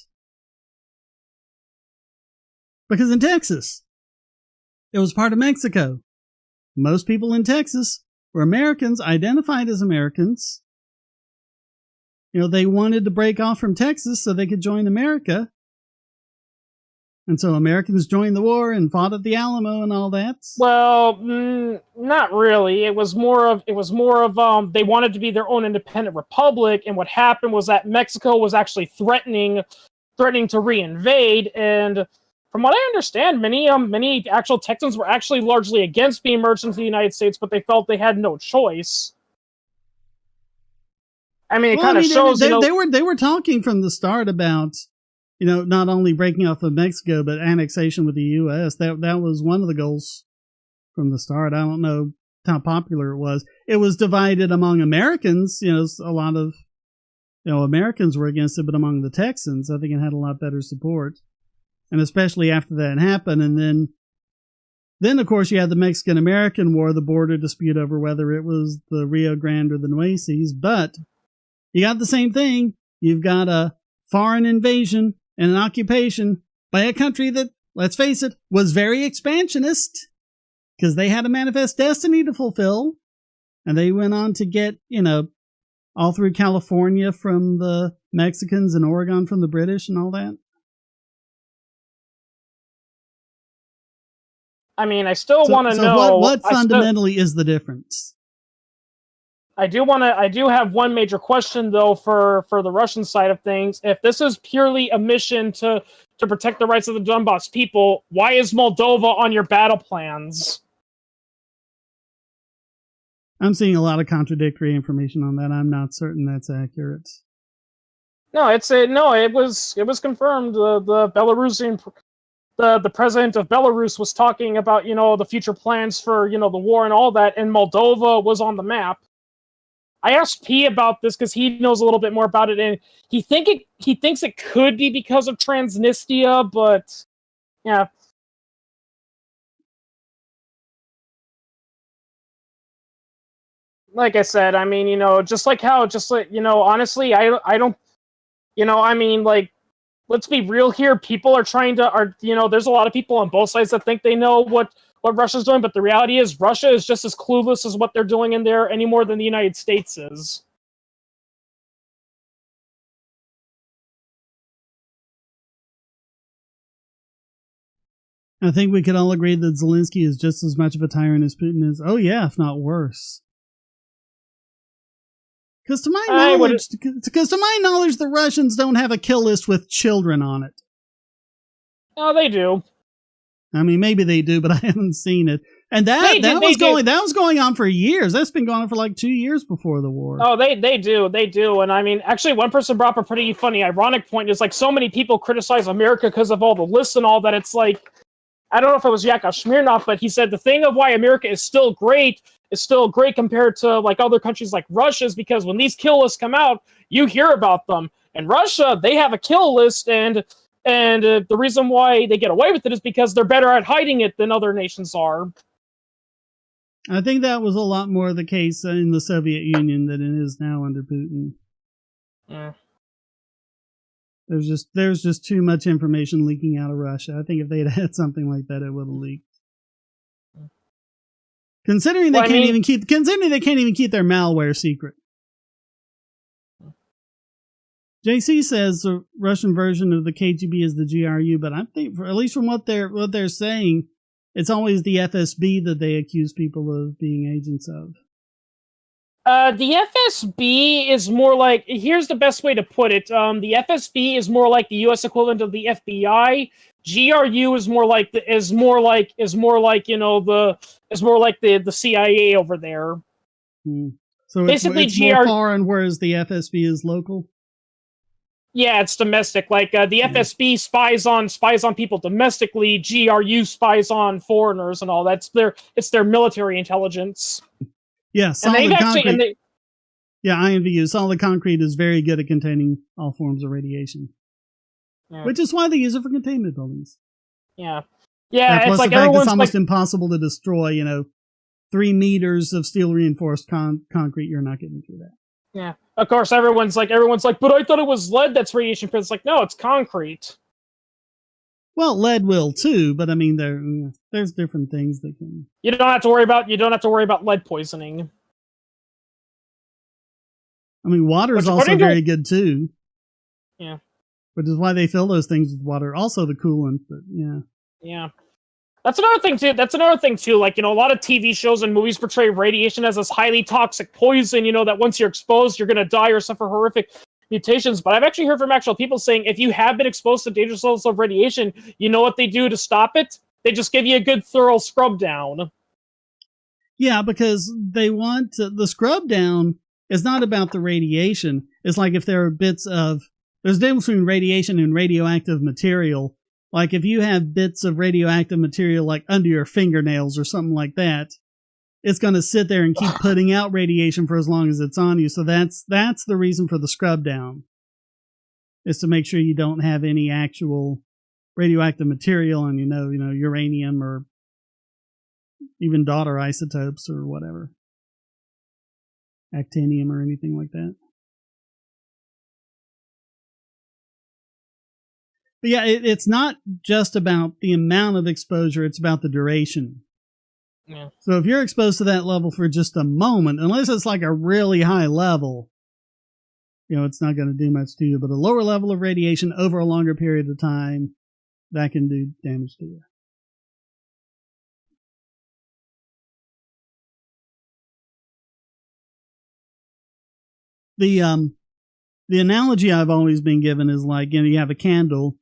Because in Texas, it was part of Mexico. Most people in Texas were Americans, identified as Americans. They wanted to break off from Texas so they could join America. And so Americans joined the war and fought at the Alamo and all that. Well, not really. It was more of they wanted to be their own independent republic, and what happened was that Mexico was actually threatening to reinvade. And from what I understand, many actual Texans were actually largely against being merged into the United States, but they felt they had no choice. I mean, it kind of shows. They were talking from the start about, not only breaking off of Mexico, but annexation with the U.S. That was one of the goals from the start. I don't know how popular it was. It was divided among Americans. A lot of Americans were against it, but among the Texans, I think it had a lot better support. And especially after that happened, and then of course you had the Mexican-American War, the border dispute over whether it was the Rio Grande or the Nueces. But you got the same thing. You've got a foreign invasion and an occupation by a country that, let's face it, was very expansionist, because they had a manifest destiny to fulfill. And they went on to get, all through California from the Mexicans and Oregon from the British and all that. I mean, I still want to know what fundamentally is the difference. I do have one major question though for the Russian side of things. If this is purely a mission to protect the rights of the Donbass people, why is Moldova on your battle plans? I'm seeing a lot of contradictory information on that. I'm not certain that's accurate. No, it was confirmed. The Belarusian the president of Belarus was talking about, the future plans for, the war and all that, and Moldova was on the map. I asked P about this because he knows a little bit more about it, and he thinks it could be because of Transnistria, but yeah. Like I said, I mean, honestly, I don't, I mean, like, let's be real here. People there's a lot of people on both sides that think they know what Russia's doing, but the reality is Russia is just as clueless as what they're doing in there any more than the United States is. I think we could all agree that Zelensky is just as much of a tyrant as Putin is. Oh yeah, if not worse. Because to my knowledge, the Russians don't have a kill list with children on it. Oh, they do. I mean, maybe they do, but I haven't seen it. And that was going on for years. That's been going on for like 2 years before the war. Oh, they do. And I mean, actually, one person brought up a pretty funny, ironic point. Is like so many people criticize America because of all the lists and all that. It's like, I don't know if it was Yakov Smirnov, but he said the thing of why America is still great compared to like other countries like Russia is because when these kill lists come out, you hear about them. And Russia, they have a kill list, and the reason why they get away with it is because they're better at hiding it than other nations are. I think that was a lot more the case in the Soviet Union than it is now under Putin. Yeah. There's just too much information leaking out of Russia. I think if they'd had something like that, it would have leaked. Considering they can't even keep their malware secret. JC says the Russian version of the KGB is the GRU, but I think, at least from what they're saying, it's always the FSB that they accuse people of being agents of. The FSB is more like, here's the best way to put it. The FSB is more like the U.S. equivalent of the FBI. GRU is more like the CIA over there. So basically, it's more foreign, whereas the FSB is local. Yeah, it's domestic. Like the FSB spies on people domestically. GRU spies on foreigners and all. It's their military intelligence. Yeah, solid concrete. INVU, solid concrete is very good at containing all forms of radiation. Yeah. Which is why they use it for containment buildings. Yeah. It's like it's almost impossible to destroy. 3 meters of steel reinforced concrete. You're not getting through that. Yeah. Of course, everyone's like, but I thought it was lead that's radiation proof. It's like, no, it's concrete. Well, lead will too, but I mean, there's different things that can. You don't have to worry about lead poisoning. I mean, water is also very good too. Yeah. Which is why they fill those things with water. Also the coolant, but yeah. Yeah. That's another thing too. Like, a lot of TV shows and movies portray radiation as this highly toxic poison, that once you're exposed, you're going to die or suffer horrific mutations. But I've actually heard from actual people saying if you have been exposed to dangerous levels of radiation, you know what they do to stop it? They just give you a good thorough scrub down. Yeah, because they want the scrub down is not about the radiation. It's like if there are there's a difference between radiation and radioactive material. Like if you have bits of radioactive material like under your fingernails or something like that, it's going to sit there and keep putting out radiation for as long as it's on you. So that's the reason for the scrub down, is to make sure you don't have any actual radioactive material on, uranium or even daughter isotopes or whatever, actinium or anything like that. But yeah, it's not just about the amount of exposure, it's about the duration. Yeah. So if you're exposed to that level for just a moment, unless it's like a really high level, it's not going to do much to you. But a lower level of radiation over a longer period of time, that can do damage to you. The analogy I've always been given is like, you have a candle.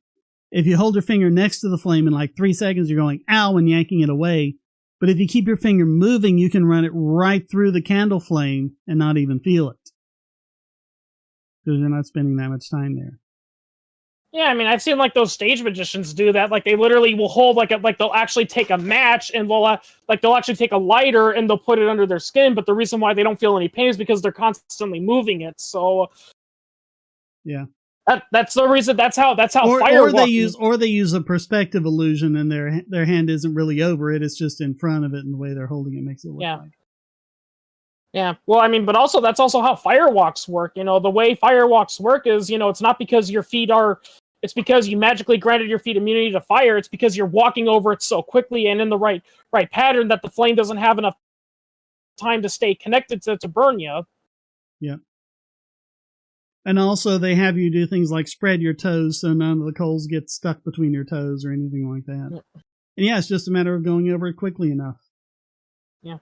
If you hold your finger next to the flame in like 3 seconds, you're going, ow, and yanking it away. But if you keep your finger moving, you can run it right through the candle flame and not even feel it. Because you're not spending that much time there. Yeah, I mean, I've seen like those stage magicians do that. Like they literally will hold they'll actually take a match and they'll actually take a lighter and they'll put it under their skin. But the reason why they don't feel any pain is because they're constantly moving it. So yeah. That's the reason. That's how fire. Or they use a perspective illusion, and their hand isn't really over it; it's just in front of it, and the way they're holding it makes it look like. Yeah. Well, I mean, but also that's also how firewalks work. The way firewalks work is, it's not because your feet are. It's because you magically granted your feet immunity to fire. It's because you're walking over it so quickly and in the right pattern that the flame doesn't have enough time to stay connected to burn you. Yeah. And also, they have you do things like spread your toes so none of the coals get stuck between your toes or anything like that. Yeah. And yeah, it's just a matter of going over it quickly enough. Yeah.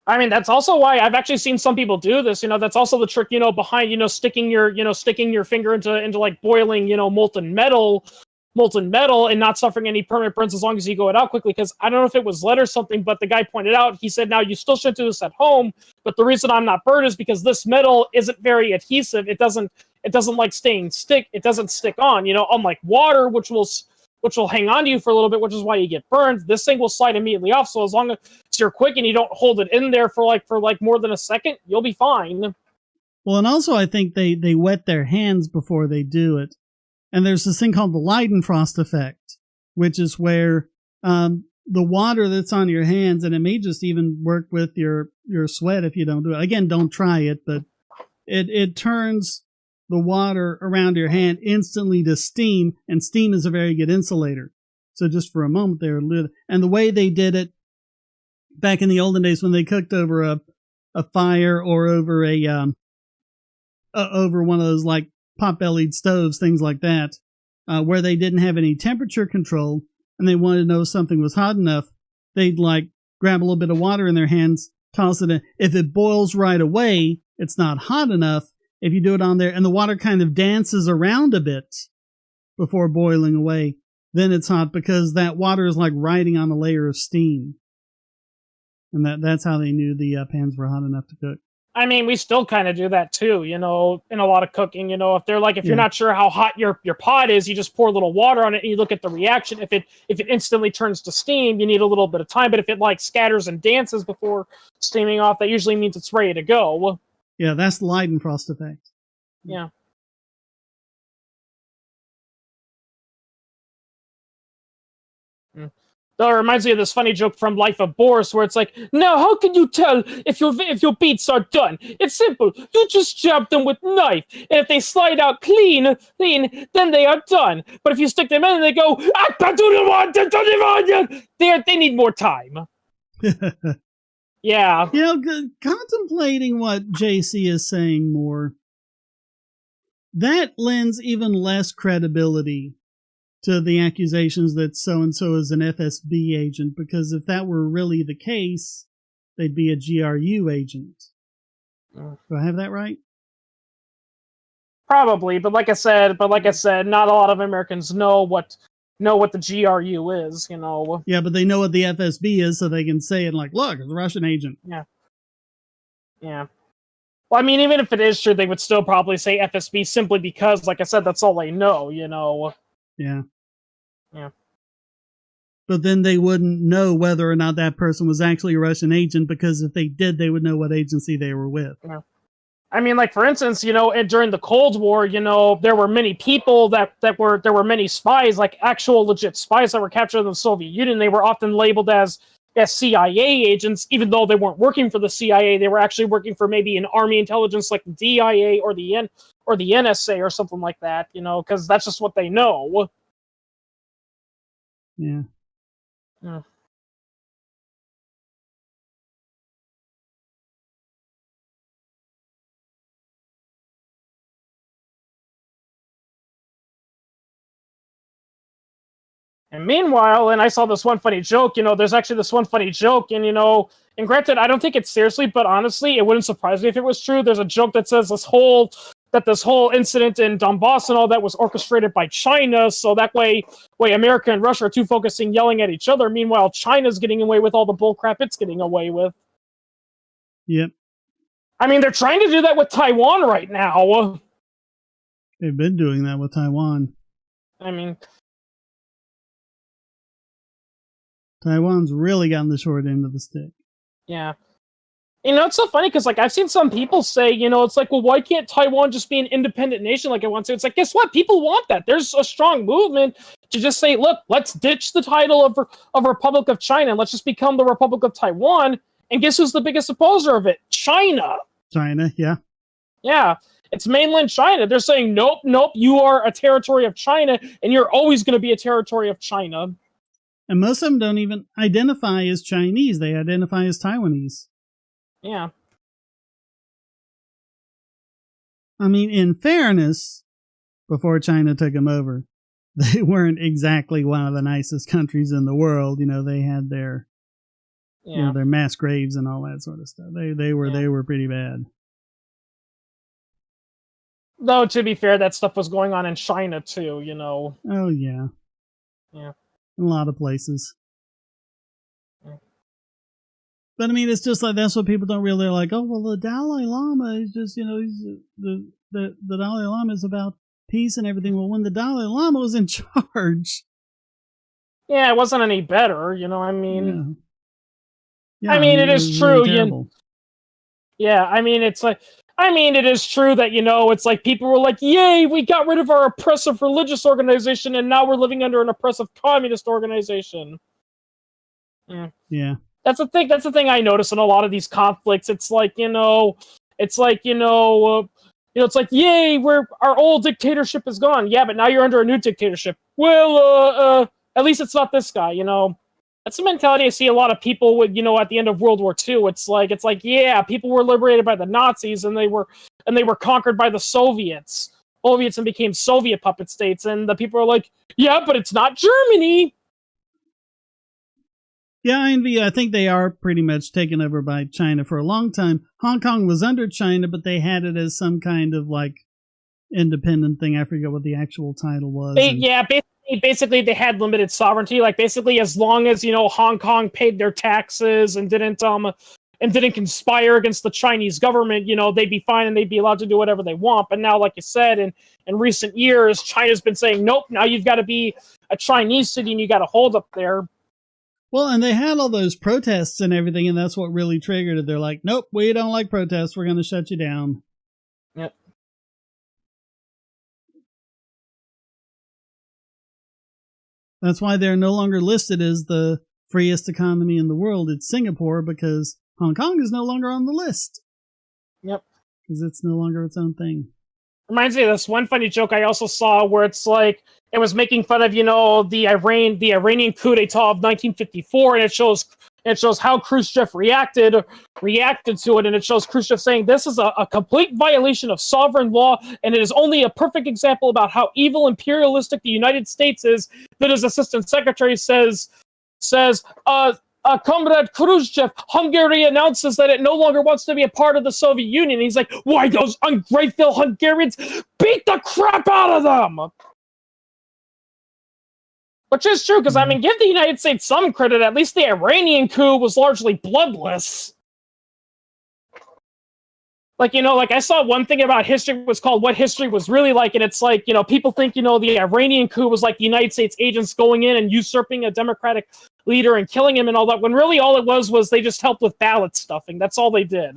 I mean, that's also why I've actually seen some people do this. That's also the trick, behind, sticking your finger into like boiling, molten metal and not suffering any permanent burns as long as you go it out quickly. Because I don't know if it was lead or something, but the guy pointed out, he said, now you still should do this at home, but the reason I'm not burned is because this metal isn't very adhesive. It doesn't like it doesn't stick on, unlike water, which will hang on to you for a little bit, which is why you get burned. This thing will slide immediately off. So as long as you're quick and you don't hold it in there for more than a second, you'll be fine. Well, and also I think they wet their hands before they do it. And there's this thing called the Leidenfrost effect, which is where the water that's on your hands, and it may just even work with your sweat if you don't do it. Again, don't try it, but it turns the water around your hand instantly to steam, and steam is a very good insulator. So just for a moment they were lit. And the way they did it back in the olden days when they cooked over a fire or over over one of those like pot-bellied stoves, things like that, where they didn't have any temperature control and they wanted to know if something was hot enough, they'd like grab a little bit of water in their hands, toss it in. If it boils right away, it's not hot enough. If you do it on there and the water kind of dances around a bit before boiling away, then it's hot because that water is like riding on a layer of steam. And that's how they knew the pans were hot enough to cook. I mean, we still kind of do that too, in a lot of cooking. If you're not sure how hot your pot is, you just pour a little water on it and you look at the reaction. If it instantly turns to steam, you need a little bit of time. But if it like scatters and dances before steaming off, that usually means it's ready to go. Yeah, that's the Leidenfrost effect. Yeah. That reminds me of this funny joke from Life of Boris, where it's like, now how can you tell if your beets are done? It's simple. You just jab them with knife, and if they slide out clean, then they are done. But if you stick them in and they go, they need more time. Yeah. Contemplating what JC is saying more, that lends even less credibility to the accusations that so-and-so is an FSB agent, because if that were really the case, they'd be a GRU agent. Do I have that right? Probably, but like I said, not a lot of Americans know what the GRU is, Yeah, but they know what the FSB is, so they can say it like, look, it's a Russian agent. Yeah. Yeah. Well, I mean, even if it is true, they would still probably say FSB simply because, like I said, that's all they know, Yeah. Yeah. But then they wouldn't know whether or not that person was actually a Russian agent, because if they did, they would know what agency they were with. Yeah. I mean, like, for instance, during the Cold War, there were many people there were many spies, like actual legit spies that were captured in the Soviet Union. They were often labeled as CIA agents, even though they weren't working for the CIA. They were actually working for maybe an army intelligence like the DIA or the NSA or something like that, because that's just what they know. Yeah. Yeah. And meanwhile, and I saw this one funny joke, there's actually this one funny joke, and granted, I don't think it's seriously, but honestly, it wouldn't surprise me if it was true. There's a joke that says this whole incident in Donbass and all that was orchestrated by China, so that way America and Russia are too focusing yelling at each other. Meanwhile, China's getting away with all the bullcrap it's getting away with. Yep. I mean, they're trying to do that with Taiwan right now. They've been doing that with Taiwan. I mean, Taiwan's really gotten the short end of the stick. Yeah. It's so funny because, like, I've seen some people say, it's like, well, why can't Taiwan just be an independent nation like it wants to? It's like, guess what? People want that. There's a strong movement to just say, look, let's ditch the title of Republic of China and let's just become the Republic of Taiwan. And guess who's the biggest opposer of it? China. China, yeah. Yeah. It's mainland China. They're saying, nope, you are a territory of China and you're always going to be a territory of China. And most of them don't even identify as Chinese. They identify as Taiwanese. Yeah. I mean, in fairness, before China took them over, they weren't exactly one of the nicest countries in the world. They had their, their mass graves and all that sort of stuff. They were pretty bad. Though, to be fair, that stuff was going on in China too, Oh, yeah. Yeah. In a lot of places. But I mean, it's just like, that's what people don't really like. Oh, well, the Dalai Lama is just, he's, the Dalai Lama is about peace and everything. Well, when the Dalai Lama was in charge. Yeah, it wasn't any better, I mean. Yeah, I mean, it is true. Really it is true that, it's like people were like, yay, we got rid of our oppressive religious organization and now we're living under an oppressive communist organization. Yeah. That's the thing I notice in a lot of these conflicts. It's like, it's like, yay, our old dictatorship is gone. Yeah, but now you're under a new dictatorship. Well, at least it's not this guy. That's the mentality I see a lot of people with. At the end of World War II, it's like, yeah, people were liberated by the Nazis and they were conquered by the Soviets and became Soviet puppet states. And the people are like, yeah, but it's not Germany. Yeah, I think they are pretty much taken over by China for a long time. Hong Kong was under China, but they had it as some kind of like independent thing. I forget what the actual title was. Basically they had limited sovereignty. Like basically, as long as Hong Kong paid their taxes and didn't conspire against the Chinese government, they'd be fine and they'd be allowed to do whatever they want. But now, like you said, in recent years, China's been saying, nope, now you've got to be a Chinese city and you got to hold up there. Well, and they had all those protests and everything, and that's what really triggered it. They're like, nope, we don't like protests. We're going to shut you down. Yep. That's why they're no longer listed as the freest economy in the world. It's Singapore, because Hong Kong is no longer on the list. Yep. Because it's no longer its own thing. Reminds me of this one funny joke I also saw where it's like, it was making fun of, the Iranian coup d'etat of 1954, and it shows how Khrushchev reacted to it, and it shows Khrushchev saying, this is a complete violation of sovereign law, and it is only a perfect example about how evil imperialistic the United States is, that his assistant secretary says, Comrade Khrushchev, Hungary announces that it no longer wants to be a part of the Soviet Union. And he's like, why, those ungrateful Hungarians, beat the crap out of them! Which is true, because, give the United States some credit. At least the Iranian coup was largely bloodless. Like, I saw one thing about history was called What History Was Really Like, and it's like, people think, the Iranian coup was like the United States agents going in and usurping a democratic leader and killing him and all that, when really all it was they just helped with ballot stuffing. That's all they did.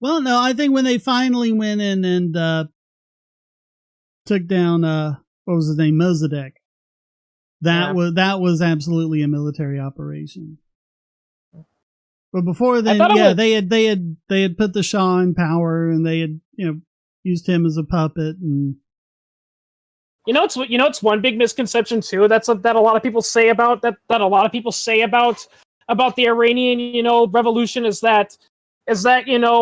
Well, no, I think when they finally went in and took down, what was his name, Mossadegh, that was absolutely a military operation. But before then, they had put the Shah in power, and they had used him as a puppet. And it's one big misconception too. That a lot of people say about that a lot of people say about the Iranian revolution is that Mohsen,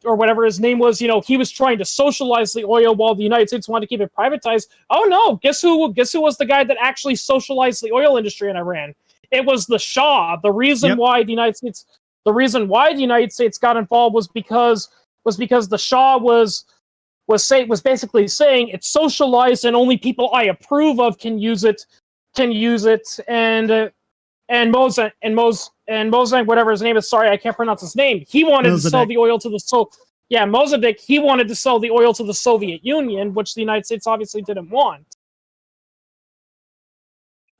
or whatever his name was, he was trying to socialize the oil while the United States wanted to keep it privatized. Oh no, guess who was the guy that actually socialized the oil industry in Iran? It was the Shah. The reason why the United States got involved was because the Shah was basically saying it's socialized and only people I approve of can use it, and Mossadegh, whatever his name is, sorry, I can't pronounce his name. He wanted to sell the oil to Mossadegh. He wanted to sell the oil to the Soviet Union, which the United States obviously didn't want.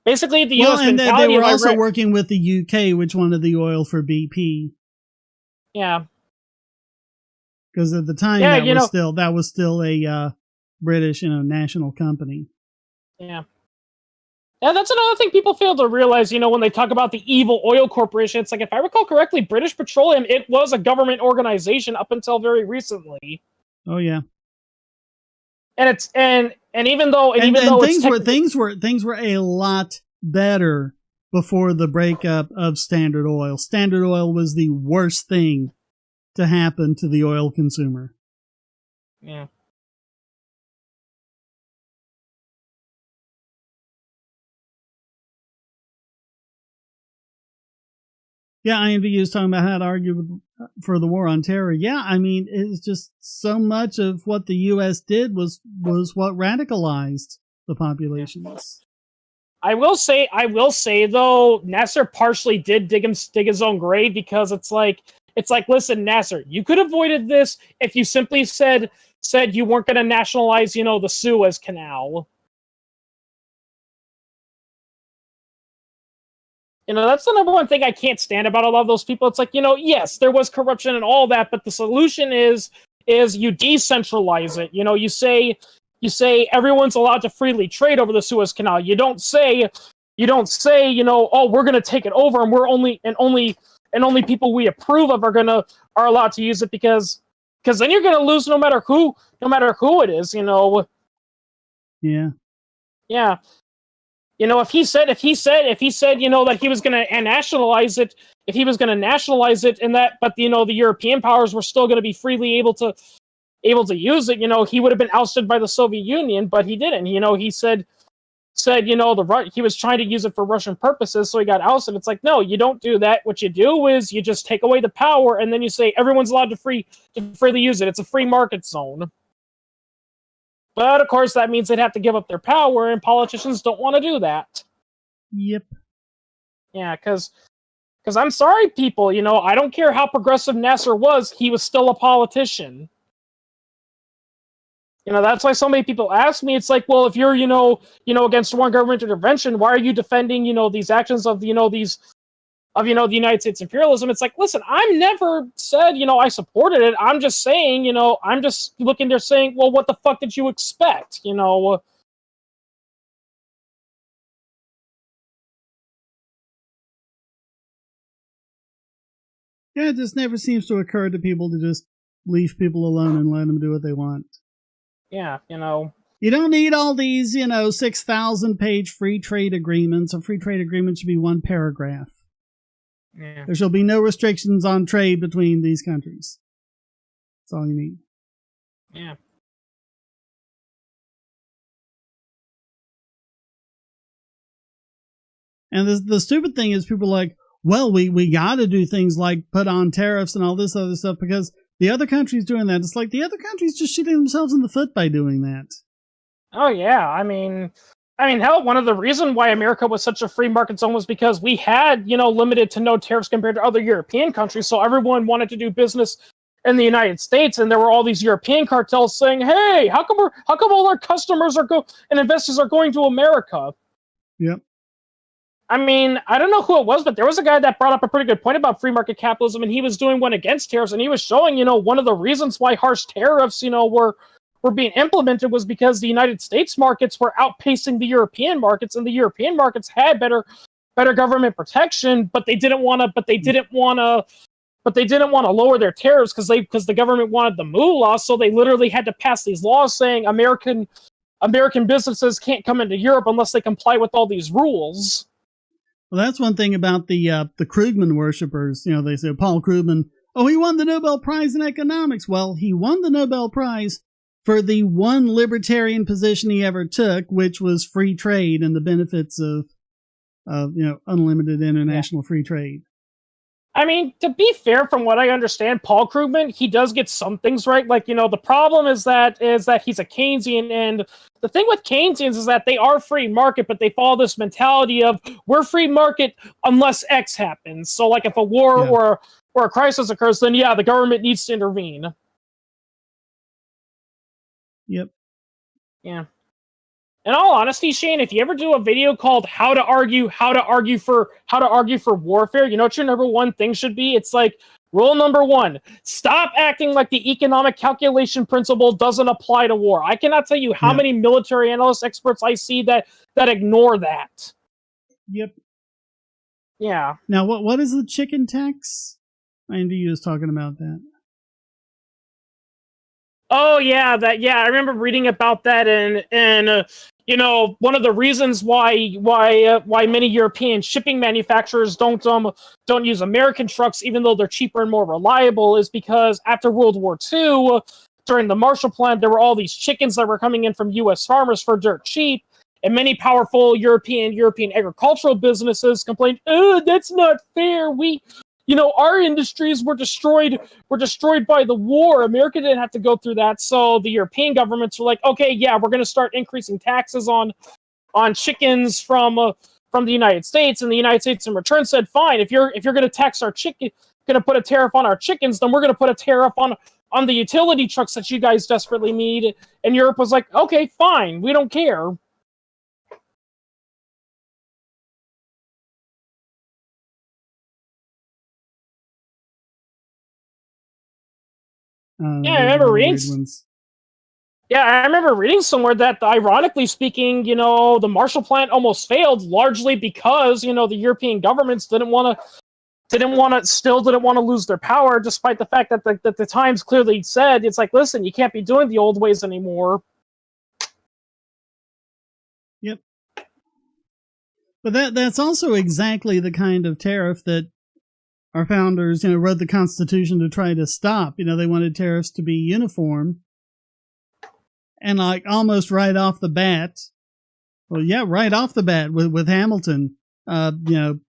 Basically, the U.S. mentality. They were also working with the UK, which wanted the oil for BP. Yeah. Because at the time, that was still a British, national company. Yeah. And that's another thing people fail to realize, when they talk about the evil oil corporation. It's like, if I recall correctly, British Petroleum, it was a government organization up until very recently. Oh yeah. And things were a lot better before the breakup of Standard Oil. Standard Oil was the worst thing to happen to the oil consumer. Yeah. Yeah, INVU is talking about how to argue for the war on terror. Yeah, it's just so much of what the U.S. did was what radicalized the populations. I will say though, Nasser partially did dig his own grave, because it's like, listen, Nasser, you could have avoided this if you simply said you weren't going to nationalize, the Suez Canal. That's the number one thing I can't stand about a lot of those people. It's like, yes, there was corruption and all that, but the solution is you decentralize it. You say everyone's allowed to freely trade over the Suez Canal. You don't say You don't say, oh, we're going to take it over, and we're only people we approve of are allowed to use it, because then you're going to lose no matter who it is. Yeah. Yeah. If he said that he was going to nationalize it, and that, but the European powers were still going to be freely able to use it, he would have been ousted by the Soviet Union, but he didn't. He said he was trying to use it for Russian purposes, so he got ousted. It's like, no, you don't do that. What you do is you just take away the power, and then you say everyone's allowed to freely use it. It's a free market zone. But of course, that means they'd have to give up their power, and politicians don't want to do that. Yep. Yeah, because I'm sorry, people. I don't care how progressive Nasser was; he was still a politician. That's why so many people ask me. It's like, well, if you're against foreign government intervention, why are you defending these actions of the United States imperialism? It's like, listen, I've never said I supported it. I'm just saying, I'm just looking there saying, well, what the fuck did you expect? Yeah, it just never seems to occur to people to just leave people alone and let them do what they want. Yeah, You don't need all these, 6,000 page free trade agreements. A free trade agreement should be one paragraph. Yeah. There shall be no restrictions on trade between these countries. That's all you need. Yeah. And the stupid thing is people are like, well, we got to do things like put on tariffs and all this other stuff because the other country's doing that. It's like the other country's just shooting themselves in the foot by doing that. Oh yeah, I mean, hell, one of the reasons why America was such a free market zone was because we had, limited to no tariffs compared to other European countries. So everyone wanted to do business in the United States, and there were all these European cartels saying, "Hey, how come all our customers and investors are going to America?" Yep. I mean, I don't know who it was, but there was a guy that brought up a pretty good point about free market capitalism, and he was doing one against tariffs, and he was showing, one of the reasons why harsh tariffs, were being implemented was because the United States markets were outpacing the European markets, and the European markets had better government protection, but they didn't want to lower their tariffs because the government wanted the moolah, so they literally had to pass these laws saying American businesses can't come into Europe unless they comply with all these rules. Well, that's one thing about the Krugman worshippers. They say Paul Krugman, oh, he won the Nobel Prize in economics. Well, he won the Nobel Prize for the one libertarian position he ever took, which was free trade and the benefits of unlimited international free trade. I mean, to be fair, from what I understand, Paul Krugman, he does get some things right. Like, the problem is that he's a Keynesian, and the thing with Keynesians is that they are free market, but they follow this mentality of we're free market unless X happens. So, like, if a war or a crisis occurs, then yeah, the government needs to intervene. Yep. Yeah. In all honesty, Shane, if you ever do a video called how to argue for warfare, you know what your number one thing should be? It's like, rule number one, stop acting like the economic calculation principle doesn't apply to war. I cannot tell you how many military analyst experts I see that ignore that. Yep. Yeah. Now, what is the chicken tax? I know you was talking about that. Oh yeah, I remember reading about that, and one of the reasons why many European shipping manufacturers don't use American trucks, even though they're cheaper and more reliable, is because after World War II, during the Marshall Plan, there were all these chickens that were coming in from U.S. farmers for dirt cheap, and many powerful European agricultural businesses complained, "Oh, that's not fair. Our industries were destroyed by the war. America didn't have to go through that." So the European governments were like, okay, yeah, we're going to start increasing taxes on chickens from the United States. And the United States in return said, fine, if you're going to tax our chicken, going to put a tariff on our chickens, then we're going to put a tariff on the utility trucks that you guys desperately need. And Europe was like, okay, fine, we don't care. Yeah, I remember reading. Yeah, I remember reading somewhere that, ironically speaking, the Marshall Plan almost failed largely because, the European governments still didn't want to lose their power, despite the fact that the Times clearly said, it's like, listen, you can't be doing the old ways anymore. Yep. But that's also exactly the kind of tariff that our founders, wrote the Constitution to try to stop. They wanted tariffs to be uniform. And like almost right off the bat, right off the bat with Hamilton,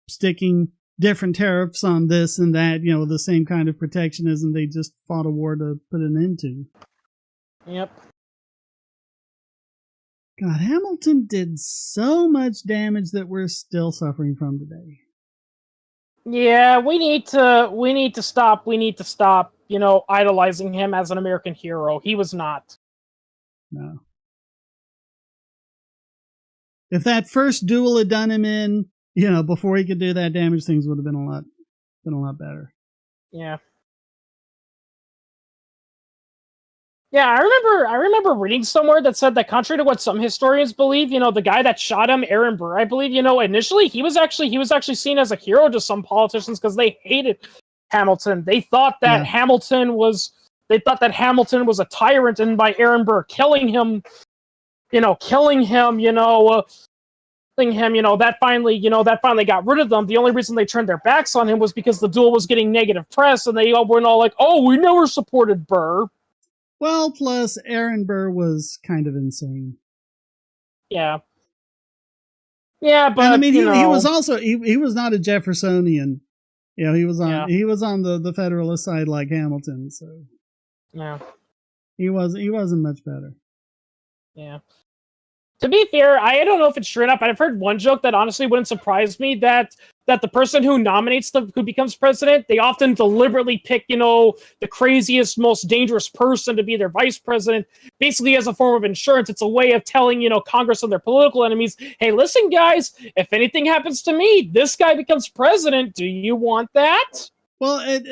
sticking different tariffs on this and that, the same kind of protectionism they just fought a war to put an end to. Yep. God, Hamilton did so much damage that we're still suffering from today. Yeah, we need to stop, idolizing him as an American hero. He was not. No. If that first duel had done him in, before he could do that damage, things would have been a lot better. Yeah. Yeah, I remember reading somewhere that said that contrary to what some historians believe, the guy that shot him, Aaron Burr, I believe, initially he was actually seen as a hero to some politicians because they hated Hamilton. They thought that Hamilton was a tyrant, and by Aaron Burr killing him, that finally got rid of them. The only reason they turned their backs on him was because the duel was getting negative press, and they all went all like, "Oh, we never supported Burr." Well, plus Aaron Burr was kind of insane. Yeah. Yeah, but and I mean, he was also he was not a Jeffersonian. He was on the Federalist side like Hamilton. So yeah, he wasn't much better. Yeah. To be fair, I don't know if it's true enough, but I've heard one joke that honestly wouldn't surprise me, that the person who who becomes president, they often deliberately pick, the craziest, most dangerous person to be their vice president, basically as a form of insurance. It's a way of telling, Congress and their political enemies, hey, listen, guys, if anything happens to me, this guy becomes president. Do you want that? Well, at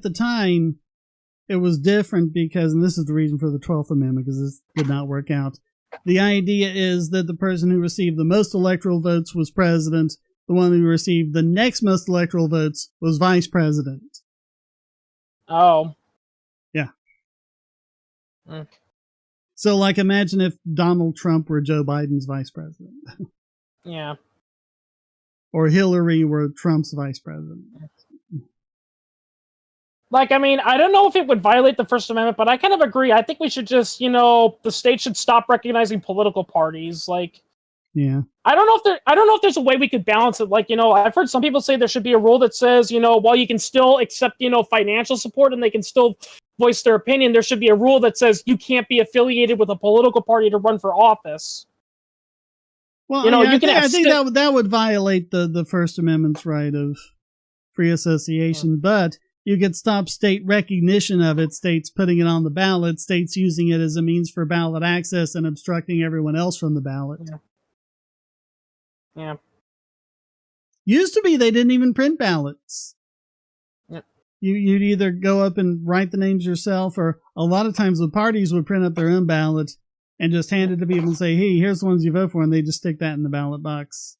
the time, it was different because, and this is the reason for the 12th Amendment, because this did not work out. The idea is that the person who received the most electoral votes was president. The one who received the next most electoral votes was vice president. Oh. Yeah. So, like, imagine if Donald Trump were Joe Biden's vice president. Yeah. Or Hillary were Trump's vice president. Like, I mean, I don't know if it would violate the First Amendment, but I kind of agree. I think we should just, the state should stop recognizing political parties. Like, yeah. I don't know if there's a way we could balance it. Like, I've heard some people say there should be a rule that says, while you can still accept, financial support and they can still voice their opinion, there should be a rule that says you can't be affiliated with a political party to run for office. Well, I think that would violate the First Amendment's right of free association, but you could stop state recognition of it, states putting it on the ballot, states using it as a means for ballot access and obstructing everyone else from the ballot. Yeah. Used to be they didn't even print ballots. Yeah. You'd either go up and write the names yourself, or a lot of times the parties would print up their own ballot and just hand it to people and say, hey, here's the ones you vote for, and they just stick that in the ballot box.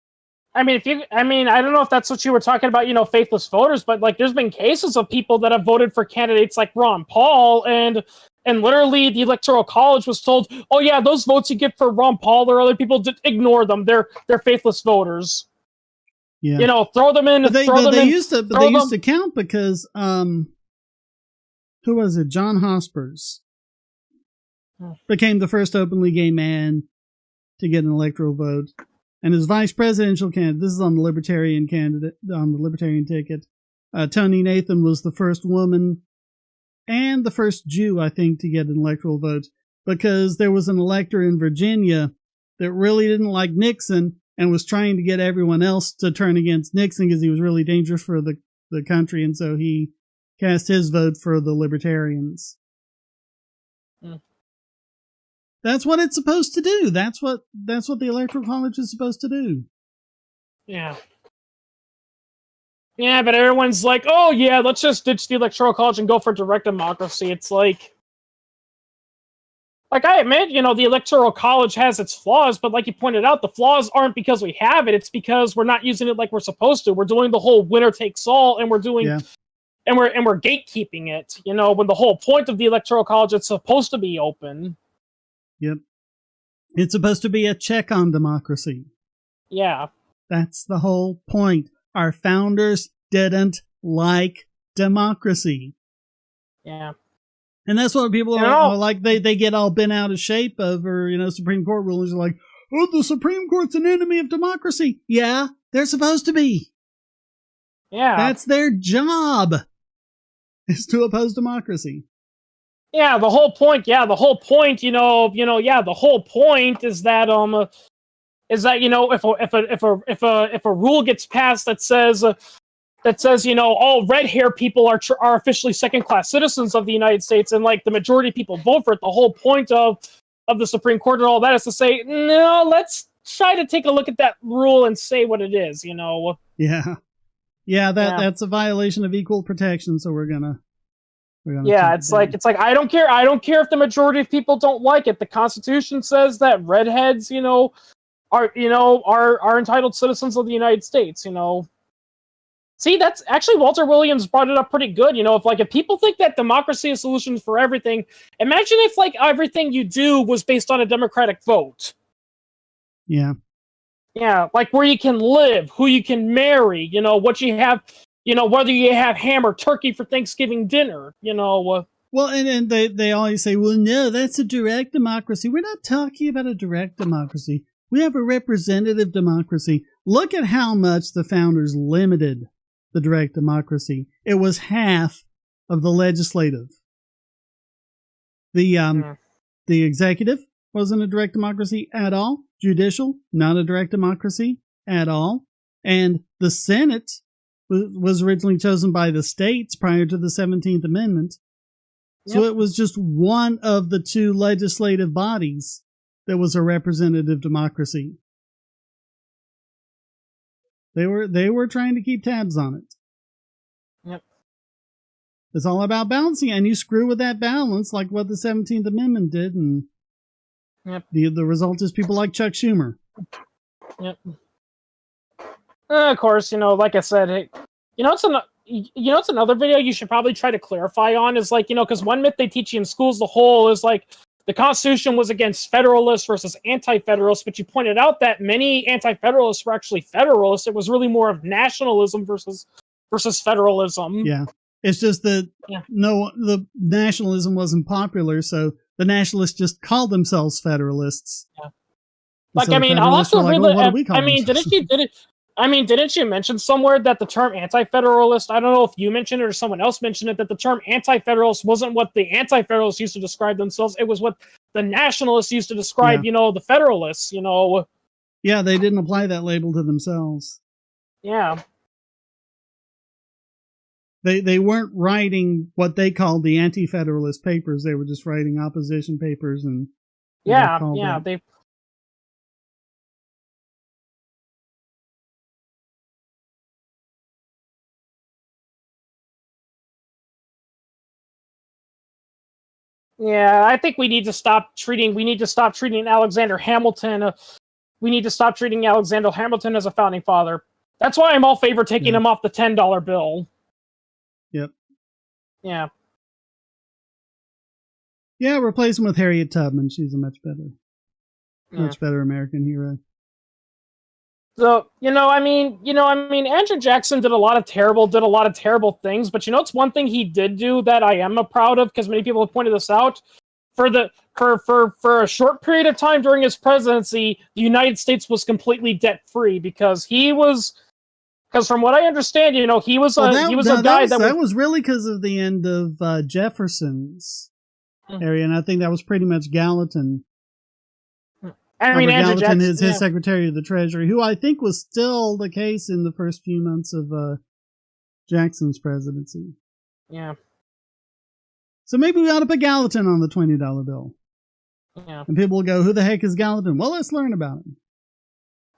I mean, I don't know if that's what you were talking about, faithless voters, but like there's been cases of people that have voted for candidates like Ron Paul, and literally the Electoral College was told, oh yeah, those votes you get for Ron Paul or other people, just ignore them. They're faithless voters. Yeah. Throw them in. They used to count because who was it? John Hospers became the first openly gay man to get an electoral vote. And his vice presidential candidate, this is on the Libertarian ticket, Tony Nathan was the first woman and the first Jew, I think, to get an electoral vote, because there was an elector in Virginia that really didn't like Nixon and was trying to get everyone else to turn against Nixon because he was really dangerous for the country, and so he cast his vote for the Libertarians. That's what it's supposed to do. That's what the Electoral College is supposed to do. Yeah. Yeah, but everyone's like, oh yeah, let's just ditch the Electoral College and go for direct democracy. It's like, like I admit, the Electoral College has its flaws, but like you pointed out, the flaws aren't because we have it. It's because we're not using it like we're supposed to. We're doing the whole winner takes all, and we're doing, and we're gatekeeping it. When the whole point of the Electoral College, it's supposed to be open. Yep. It's supposed to be a check on democracy. Yeah. That's the whole point. Our founders didn't like democracy. Yeah. And that's what people are like. They get all bent out of shape over, Supreme Court rulings. Are like, oh, the Supreme Court's an enemy of democracy. Yeah, they're supposed to be. Yeah. That's their job, is to oppose democracy. Yeah, the whole point. Yeah, the whole point. The whole point is that if a rule gets passed that says all red hair people are officially second-class citizens of the United States, and like the majority of people vote for it, the whole point of the Supreme Court and all that is to say, no, let's try to take a look at that rule and say what it is. Yeah, that's a violation of equal protection, so we're gonna it's like I don't care if the majority of people don't like it. The Constitution says that redheads, are entitled citizens of the United States. See, that's actually Walter Williams brought it up pretty good. If people think that democracy is a solution for everything, imagine if everything you do was based on a democratic vote. Yeah. Yeah, like where you can live, who you can marry, what you have, whether you have ham or turkey for Thanksgiving dinner, Well, and they always say, well, no, that's a direct democracy. We're not talking about a direct democracy. We have a representative democracy. Look at how much the founders limited the direct democracy. It was half of the legislative. The executive wasn't a direct democracy at all. Judicial, not a direct democracy at all. And the Senate was originally chosen by the states prior to the 17th Amendment. So it was just one of the two legislative bodies that was a representative democracy. They were trying to keep tabs on it. Yep. It's all about balancing, and you screw with that balance like what the 17th Amendment did, and the result is people like Chuck Schumer. Yep. Of course, like I said, it's another video you should probably try to clarify on is because one myth they teach you in schools the whole is the Constitution was against Federalists versus Anti-Federalists, but you pointed out that many Anti-Federalists were actually Federalists. It was really more of nationalism versus federalism. Yeah, it's just that the nationalism wasn't popular, so the nationalists just called themselves Federalists. Yeah. I'll have to really. Didn't you mention somewhere that the term anti-federalist, I don't know if you mentioned it or someone else mentioned it, that the term anti-federalist wasn't what the anti-federalists used to describe themselves, it was what the nationalists used to describe, the federalists, Yeah, they didn't apply that label to themselves. Yeah. They weren't writing what they called the anti-federalist papers, they were just writing opposition papers and they Yeah, I think we need to stop treating Alexander Hamilton. We need to stop treating Alexander Hamilton as a founding father. That's why I'm all favor taking him off the $10 bill. Yep. Yeah. Yeah, replace him with Harriet Tubman. She's a much better American hero. So, Andrew Jackson did a lot of terrible things, but it's one thing he did do that I am proud of, because many people have pointed this out. For a short period of time during his presidency, the United States was completely debt-free because from what I understand, he was a guy that was really because of the end of Jefferson's area, and I think that was pretty much Gallatin. Andrew Gallatin Jackson, is his Secretary of the Treasury, who I think was still the case in the first few months of Jackson's presidency. Yeah. So maybe we ought to put Gallatin on the $20 bill. Yeah. And people will go, who the heck is Gallatin? Well, let's learn about him.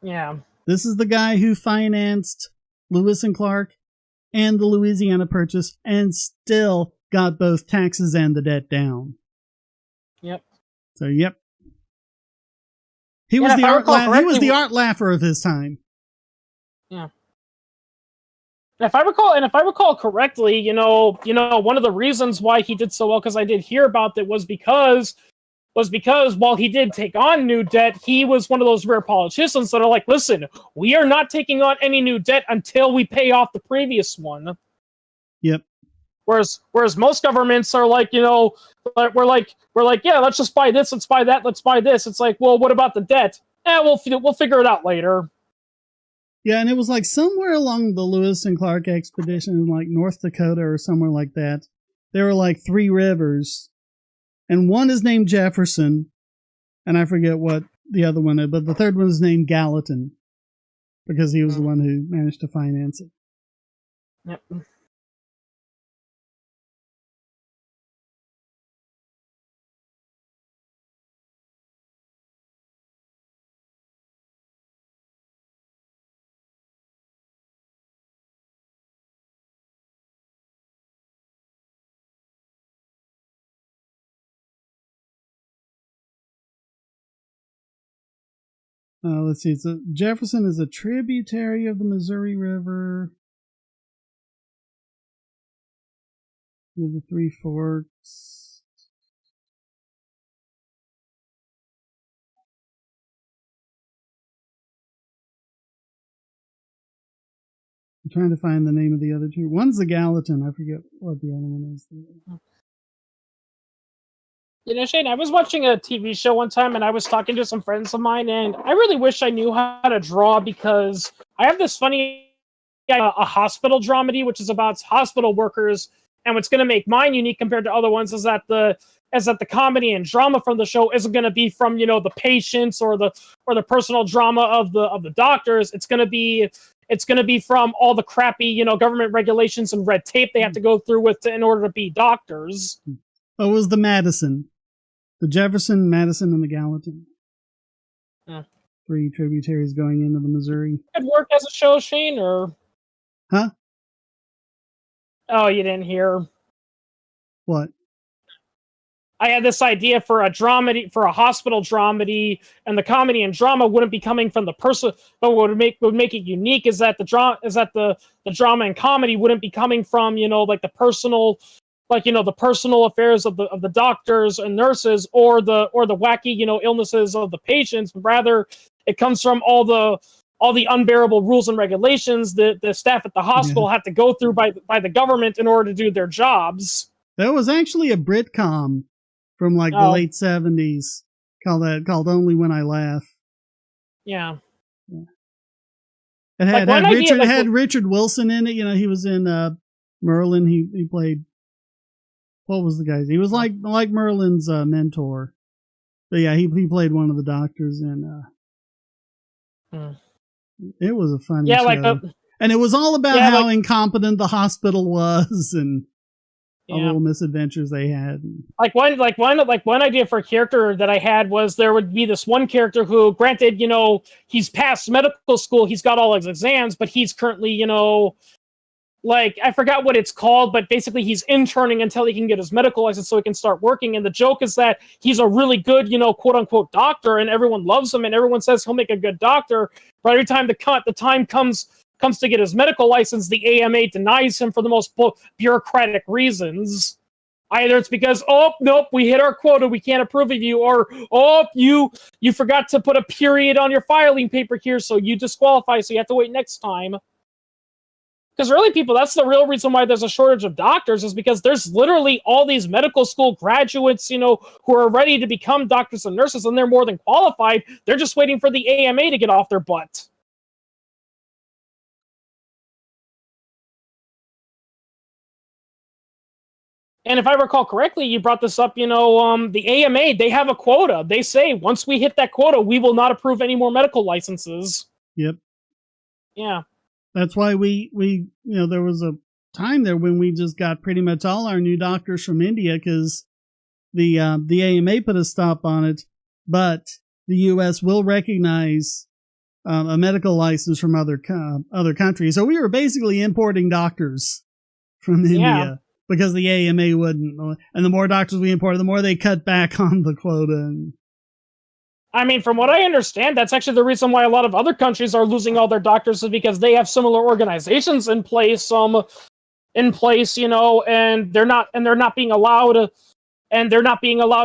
Yeah. This is the guy who financed Lewis and Clark and the Louisiana Purchase and still got both taxes and the debt down. Yep. So, yep. He was the art laugher of his time. Yeah. If I recall correctly, one of the reasons why he did so well, because I did hear about it, was because while he did take on new debt, he was one of those rare politicians that are like, listen, we are not taking on any new debt until we pay off the previous one. Yep. Whereas most governments are like, we're like, yeah, let's just buy this, let's buy that, let's buy this. It's like, well, what about the debt? We'll figure it out later. Yeah, and it was like somewhere along the Lewis and Clark expedition in like North Dakota or somewhere like that. There were like 3 rivers, and one is named Jefferson, and I forget what the other one is, but the third one is named Gallatin because he was the one who managed to finance it. Yep. Let's see. Jefferson is a tributary of the Missouri River. The 3 forks. I'm trying to find the name of the other 2. One's the Gallatin. I forget what the other one is. Shane, I was watching a TV show one time, and I was talking to some friends of mine, and I really wish I knew how to draw, because I have this funny a hospital dramedy, which is about hospital workers, and what's going to make mine unique compared to other ones is that the comedy and drama from the show isn't going to be from the patients or the personal drama of the doctors. It's going to be from all the crappy government regulations and red tape they have to go through in order to be doctors. Oh, it was the Madison. The Jefferson, Madison, and the Gallatin. 3 tributaries going into the Missouri. It work as a show, Shane, or? Huh? Oh, you didn't hear. What? I had this idea for a dramedy, for a hospital dramedy, and the comedy and drama wouldn't be coming from the person, but what would make it unique is that the drama and comedy wouldn't be coming from like the personal. The personal affairs of the doctors and nurses, or the wacky, illnesses of the patients. But rather, it comes from all the unbearable rules and regulations that the staff at the hospital have to go through by the government in order to do their jobs. There was actually a Britcom from like the late 70s called Only When I Laugh. Yeah. It had Richard Wilson in it. He was in Merlin. He played. What was the guy's? He was like Merlin's mentor. But yeah, he played one of the doctors, and it was a funny show. And it was all about how incompetent the hospital was, and all the little misadventures they had. One idea for a character that I had was there would be this one character who, granted, he's passed medical school, he's got all his exams, but he's currently, I forgot what it's called, but basically he's interning until he can get his medical license so he can start working. And the joke is that he's a really good, quote unquote doctor, and everyone loves him and everyone says he'll make a good doctor. But every time the time comes to get his medical license, the AMA denies him for the most bureaucratic reasons. Either it's because, oh, nope, we hit our quota, we can't approve of you, or, oh, you forgot to put a period on your filing paper here, so you disqualify, so you have to wait next time. Because really, people, that's the real reason why there's a shortage of doctors, is because there's literally all these medical school graduates, who are ready to become doctors and nurses, and they're more than qualified. They're just waiting for the AMA to get off their butt. And if I recall correctly, you brought this up, the AMA, they have a quota. They say, once we hit that quota, we will not approve any more medical licenses. Yep. Yeah. That's why we there was a time there when we just got pretty much all our new doctors from India, because the AMA put a stop on it, but the U.S. will recognize a medical license from other countries. So we were basically importing doctors from India. because the AMA wouldn't. And the more doctors we imported, the more they cut back on the quota. I mean, from what I understand, that's actually the reason why a lot of other countries are losing all their doctors, is because they have similar organizations in place, you know, and they're not being allowed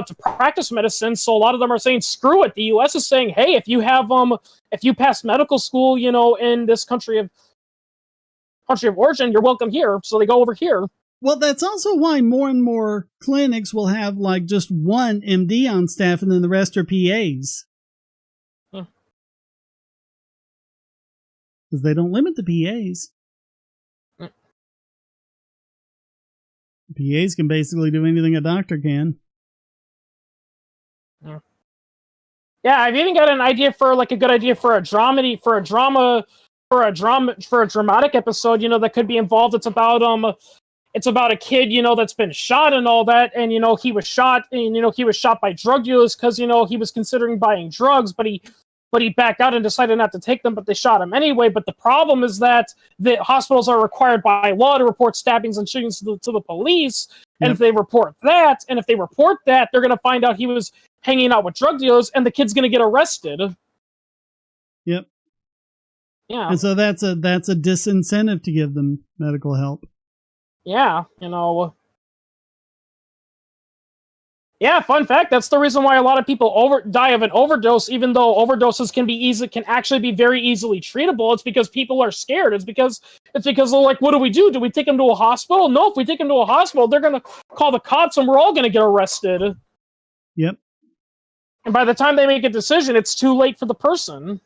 to practice medicine. So a lot of them are saying, screw it. The US is saying, hey, if you pass medical school, you know, in this country of origin, you're welcome here. So they go over here. Well, that's also why more and more clinics will have like just one MD on staff and then the rest are PAs. Because they don't limit the PAs. PAs can basically do anything a doctor can. Yeah, I've even got an idea for like a good idea for a dramatic episode, you know, that could be involved. It's about a kid, you know, that's been shot and all that, and you know, he was shot by drug dealers because, you know, he was considering buying drugs, but he backed out and decided not to take them, but they shot him anyway. But the problem is that the hospitals are required by law to report stabbings and shootings to the police. And if they report that, they're going to find out he was hanging out with drug dealers, and the kid's going to get arrested. Yep. Yeah. And so that's a disincentive to give them medical help. Yeah, you know. Yeah, fun fact, that's the reason why a lot of people die of an overdose, even though overdoses can actually be very easily treatable. It's because people are scared. It's because they're like, what do we do? Do we take them to a hospital? No, if we take them to a hospital, they're going to call the cops and we're all going to get arrested. Yep. And by the time they make a decision, it's too late for the person.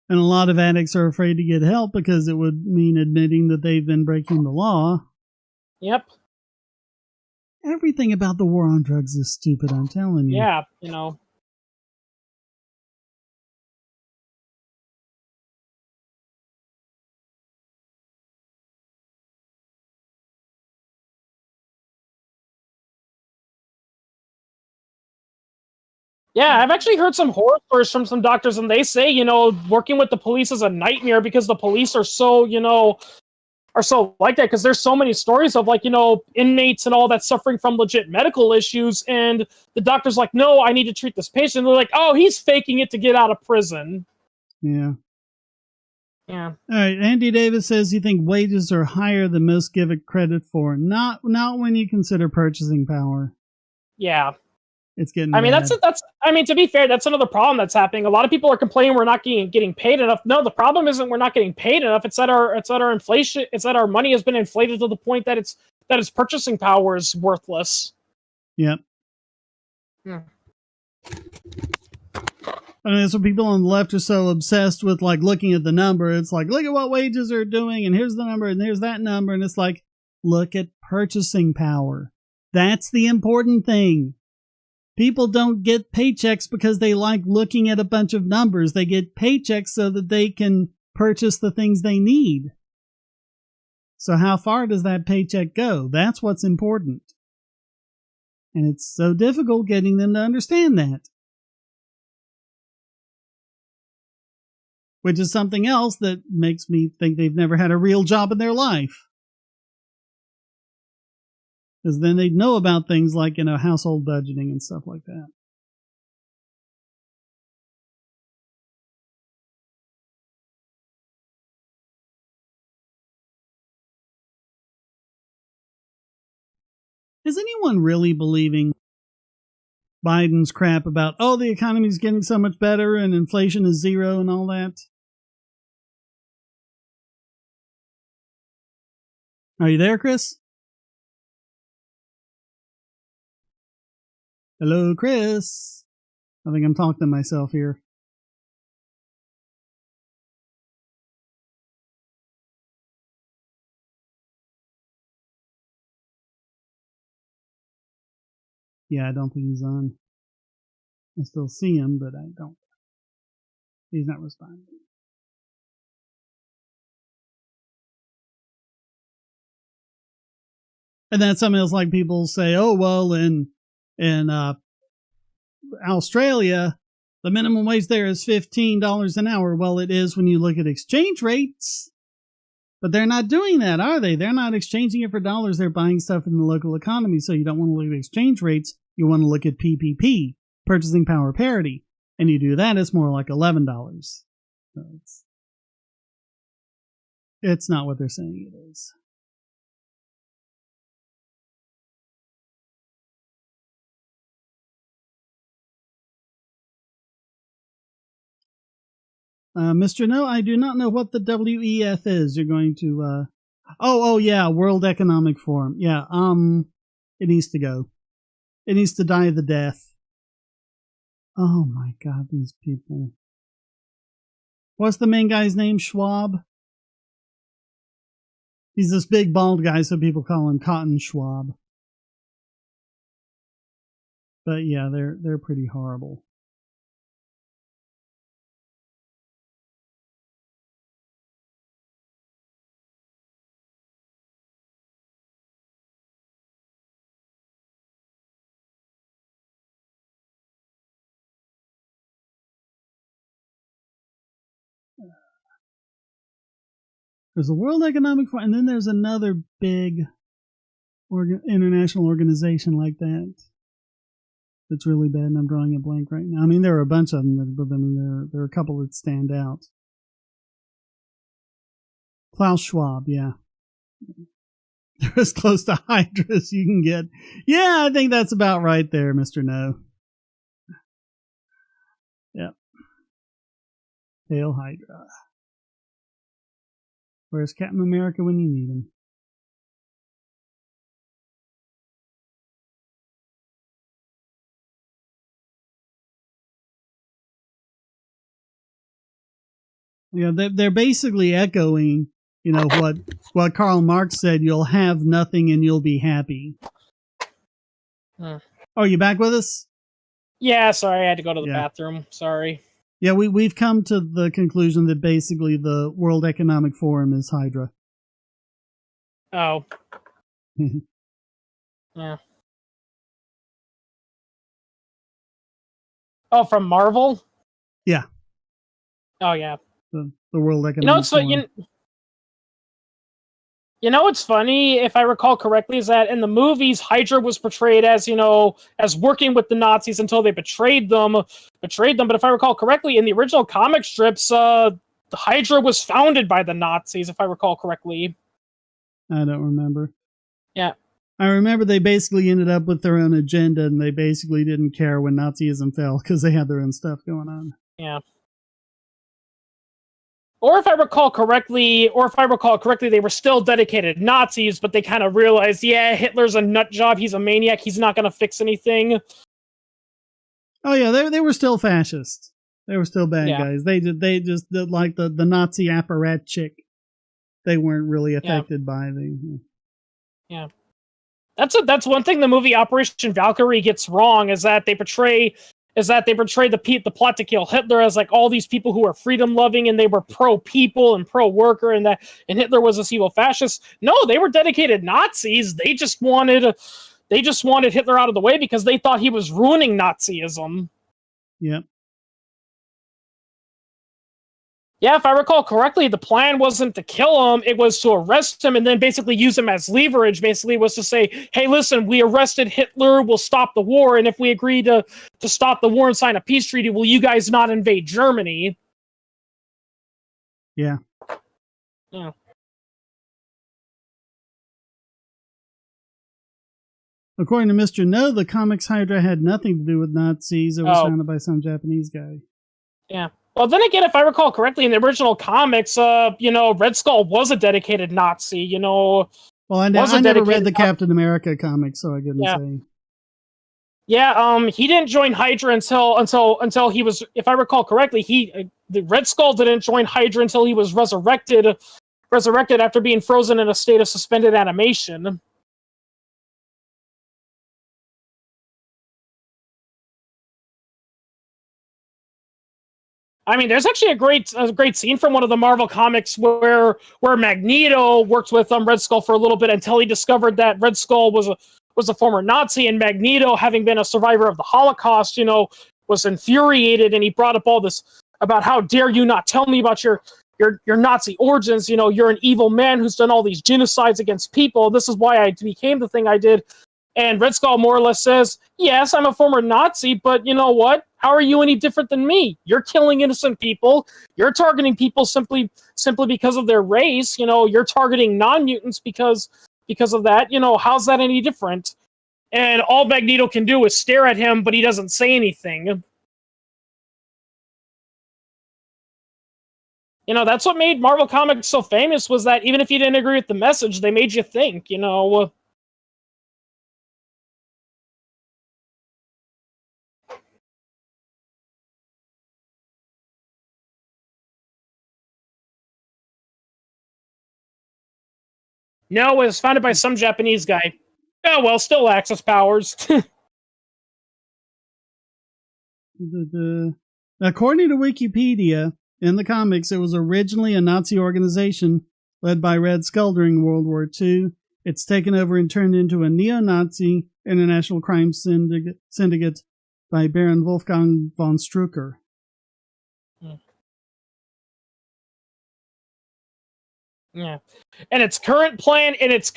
And a lot of addicts are afraid to get help because it would mean admitting that they've been breaking the law. Yep. Everything about the war on drugs is stupid, I'm telling you. Yeah, you know. Yeah, I've actually heard some horror stories from some doctors, and they say, you know, working with the police is a nightmare because the police are so, you know, like that, because there's so many stories of, like, you know, inmates and all that suffering from legit medical issues, and the doctor's like, no, I need to treat this patient. And they're like, oh, he's faking it to get out of prison. Yeah. Yeah. All right, Andy Davis says you think wages are higher than most give it credit for. Not when you consider purchasing power. Yeah. It's getting I mean, bad. I mean, to be fair, that's another problem that's happening. A lot of people are complaining we're not getting paid enough. No, the problem isn't we're not getting paid enough. It's that our inflation, it's that our money has been inflated to the point that its purchasing power is worthless. Yep. Hmm. I mean, that's what people on the left are so obsessed with, like, looking at the number. It's like, look at what wages are doing, and here's the number, and here's that number, and it's like, look at purchasing power. That's the important thing. People don't get paychecks because they like looking at a bunch of numbers. They get paychecks so that they can purchase the things they need. So how far does that paycheck go? That's what's important. And it's so difficult getting them to understand that. Which is something else that makes me think they've never had a real job in their life. Because then they'd know about things like, you know, household budgeting and stuff like that. Is anyone really believing Biden's crap about, oh, the economy's getting so much better and inflation is zero and all that? Are you there, Chris? Hello, Chris. I think I'm talking to myself here. Yeah, I don't think he's on. I still see him, but I don't. He's not responding. And then something else, like people say, oh, well, in Australia, the minimum wage there is $15 an hour. Well, it is when you look at exchange rates. But they're not doing that, are they? They're not exchanging it for dollars. They're buying stuff in the local economy. So you don't want to look at exchange rates. You want to look at PPP, purchasing power parity. And you do that, it's more like $11. So it's not what they're saying it is. Mr. No, I do not know what the WEF is. You're going to, oh yeah, World Economic Forum. Yeah, it needs to go. It needs to die the death. Oh my God, these people. What's the main guy's name? Schwab? He's this big bald guy, so people call him Cotton Schwab. But yeah, they're pretty horrible. There's the World Economic Forum, and then there's another big international organization like that. It's really bad, and I'm drawing a blank right now. I mean, there are a bunch of them, but I mean, there are a couple that stand out. Klaus Schwab, yeah. They're as close to Hydra as you can get. Yeah, I think that's about right there, Mr. No. Yep. Hail Hydra. Where's Captain America when you need him? Yeah, they're basically echoing, you know, what Karl Marx said, you'll have nothing and you'll be happy. Oh, you back with us? Yeah, sorry, I had to go to the bathroom. Sorry. Yeah, we've come to the conclusion that basically the World Economic Forum is Hydra. Oh. Yeah. Oh, from Marvel? Yeah. Oh, yeah. The World Economic Forum. You know what's funny, if I recall correctly, is that in the movies, Hydra was portrayed as, you know, as working with the Nazis until they betrayed them. But if I recall correctly, in the original comic strips, the Hydra was founded by the Nazis, if I recall correctly. I don't remember. Yeah. I remember they basically ended up with their own agenda, and they basically didn't care when Nazism fell, because they had their own stuff going on. Yeah. Or if I recall correctly, they were still dedicated Nazis, but they kind of realized, yeah, Hitler's a nut job, he's a maniac, he's not going to fix anything. Oh yeah, they were still fascist. They were still bad guys. They just did like the Nazi apparatchik. They weren't really affected by the. Yeah, that's one thing the movie Operation Valkyrie gets wrong, is that they portray the plot to kill Hitler as like all these people who are freedom loving and they were pro people and pro worker, and Hitler was this evil fascist. No, they were dedicated Nazis. They just wanted Hitler out of the way because they thought he was ruining Nazism. Yep. Yeah, if I recall correctly, the plan wasn't to kill him, it was to arrest him and then basically use him as leverage. Basically was to say, hey, listen, we arrested Hitler, we'll stop the war, and if we agree to stop the war and sign a peace treaty, will you guys not invade Germany? Yeah. Yeah. According to Mr. No, the comics Hydra had nothing to do with Nazis. It was founded by some Japanese guy. Yeah. Well, then again, if I recall correctly, in the original comics, Red Skull was a dedicated Nazi, Well, I never read the Captain America comics, so I couldn't say. Yeah, he didn't join Hydra until he was, if I recall correctly, the Red Skull didn't join Hydra until he was resurrected after being frozen in a state of suspended animation. I mean, there's actually a great scene from one of the Marvel comics where Magneto worked with Red Skull for a little bit until he discovered that Red Skull was a former Nazi, and Magneto, having been a survivor of the Holocaust, was infuriated, and he brought up all this about how dare you not tell me about your your Nazi origins. You know, you're an evil man who's done all these genocides against people. This is why I became the thing I did. And Red Skull more or less says, yes, I'm a former Nazi, but you know what? How are you any different than me? You're killing innocent people. You're targeting people simply because of their race. You know, you're targeting non-mutants because of that. You know, how's that any different? And all Magneto can do is stare at him, but he doesn't say anything. You know, that's what made Marvel Comics so famous, was that even if you didn't agree with the message, they made you think, you know. No, it was founded by some Japanese guy. Oh, well, still access powers. According to Wikipedia, in the comics, it was originally a Nazi organization led by Red Skull during World War II. It's taken over and turned into a neo-Nazi international crime syndicate by Baron Wolfgang von Strucker. Yeah, and its current plan is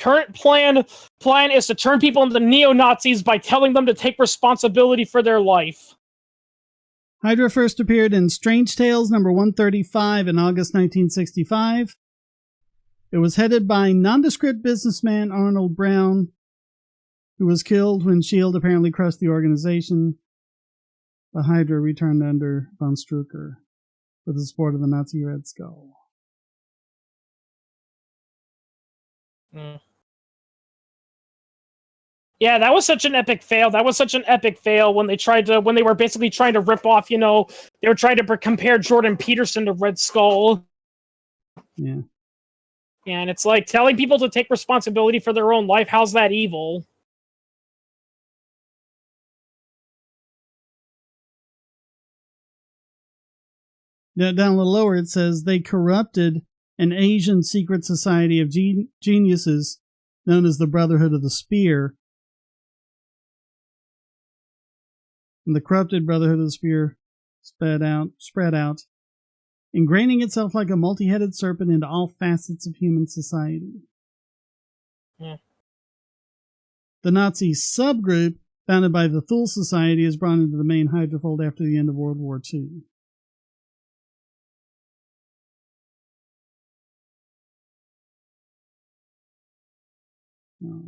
to turn people into neo-Nazis by telling them to take responsibility for their life. Hydra first appeared in Strange Tales number 135 in August 1965. It was headed by nondescript businessman Arnold Brown, who was killed when S.H.I.E.L.D. apparently crushed the organization. The Hydra returned under von Strucker with the support of the Nazi Red Skull. Yeah, that was such an epic fail. That was such an epic fail when they were basically trying to rip off, you know, they were trying to compare Jordan Peterson to Red Skull. Yeah. Yeah, and it's like telling people to take responsibility for their own life. How's that evil? Down a little lower, it says they corrupted an Asian secret society of geniuses known as the Brotherhood of the Spear. And the corrupted Brotherhood of the Spear spread out, ingraining itself like a multi-headed serpent into all facets of human society. Yeah. The Nazi subgroup, founded by the Thule Society, is brought into the main Hydra fold after the end of World War II. Oh.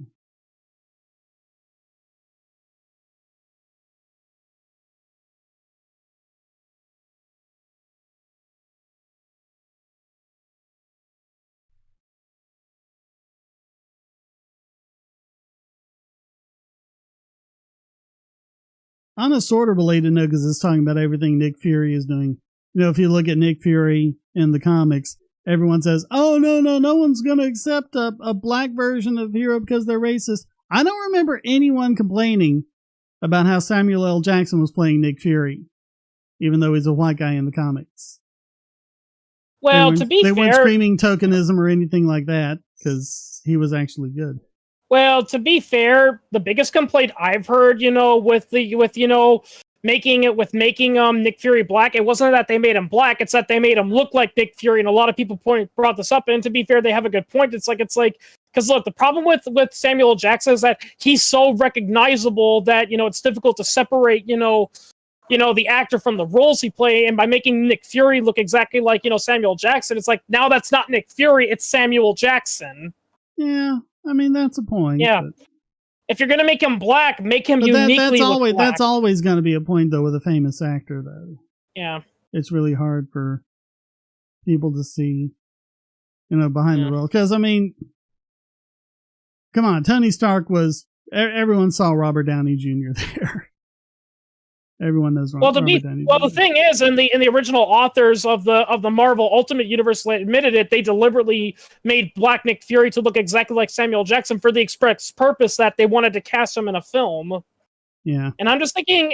On a sort of related note, because it's talking about everything Nick Fury is doing. You know, if you look at Nick Fury in the comics, everyone says, oh, no one's going to accept a black version of Hero because they're racist. I don't remember anyone complaining about how Samuel L. Jackson was playing Nick Fury, even though he's a white guy in the comics. Well, they weren't screaming tokenism or anything like that, because he was actually good. Well, to be fair, the biggest complaint I've heard, you know, with making Nick Fury black, it wasn't that they made him black, it's that they made him look like Nick Fury, and a lot of people brought this up, and to be fair, they have a good point. It's like, because look, the problem with Samuel L. Jackson is that he's so recognizable that, you know, it's difficult to separate, you know, the actor from the roles he played, and by making Nick Fury look exactly like, you know, Samuel Jackson, it's like, now that's not Nick Fury, it's Samuel Jackson. Yeah, I mean, that's a point. Yeah. But if you're going to make him black, make him uniquely black. That's always going to be a point, though, with a famous actor, though. Yeah. It's really hard for people to see, you know, behind the role. Because, I mean, come on, Tony Stark was... Everyone saw Robert Downey Jr. there. Everyone knows Robert Downey Jr. Well, the thing is, in the original authors of the Marvel Ultimate Universe admitted it, they deliberately made Black Nick Fury to look exactly like Samuel Jackson for the express purpose that they wanted to cast him in a film. Yeah. And I'm just thinking,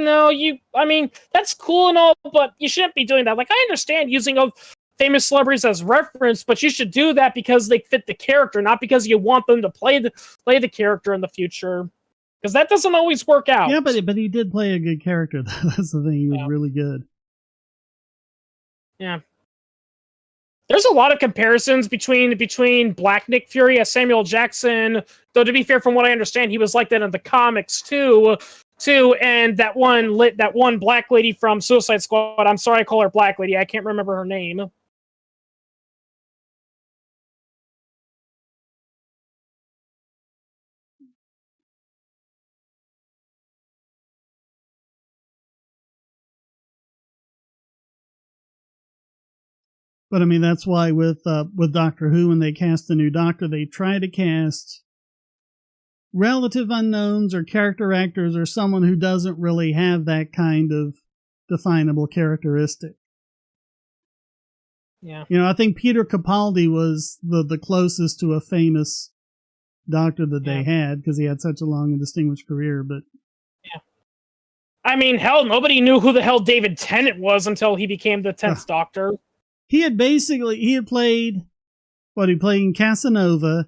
no, I mean, that's cool and all, but you shouldn't be doing that. Like, I understand using of famous celebrities as reference, but you should do that because they fit the character, not because you want them to play the character in the future. Because that doesn't always work out. Yeah, but he did play a good character. That's the thing. He was really good. Yeah. There's a lot of comparisons between Black Nick Fury as Samuel Jackson. Though to be fair, from what I understand, he was like that in the comics too. And that one black lady from Suicide Squad. I'm sorry, I call her Black Lady. I can't remember her name. But I mean, that's why with Doctor Who, when they cast a new Doctor, they try to cast relative unknowns or character actors or someone who doesn't really have that kind of definable characteristic. Yeah. You know, I think Peter Capaldi was the closest to a famous Doctor that they had, because he had such a long and distinguished career. But yeah, I mean, hell, nobody knew who the hell David Tennant was until he became the 10th Doctor. He had played in Casanova,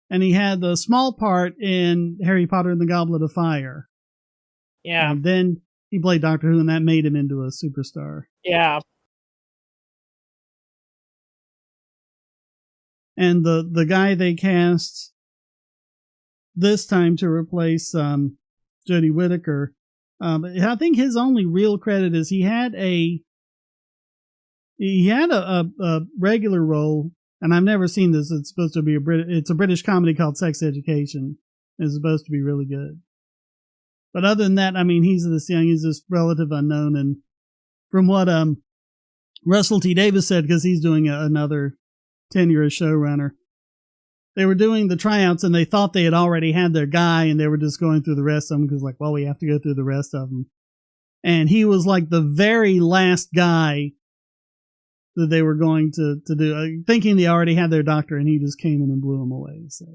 and he had a small part in Harry Potter and the Goblet of Fire. Yeah. And then he played Doctor Who, and that made him into a superstar. Yeah. And the guy they cast this time to replace Jodie Whittaker, I think his only real credit is he had a regular role, and I've never seen this. It's supposed to be it's a British comedy called Sex Education. It's supposed to be really good. But other than that, I mean, he's this relative unknown, and from what Russell T. Davis said, because he's doing another tenure as showrunner, they were doing the tryouts and they thought they had already had their guy, and they were just going through the rest of them because, like, well, we have to go through the rest of them. And he was like the very last guy that they were going to do, thinking they already had their Doctor, and he just came in and blew them away. So.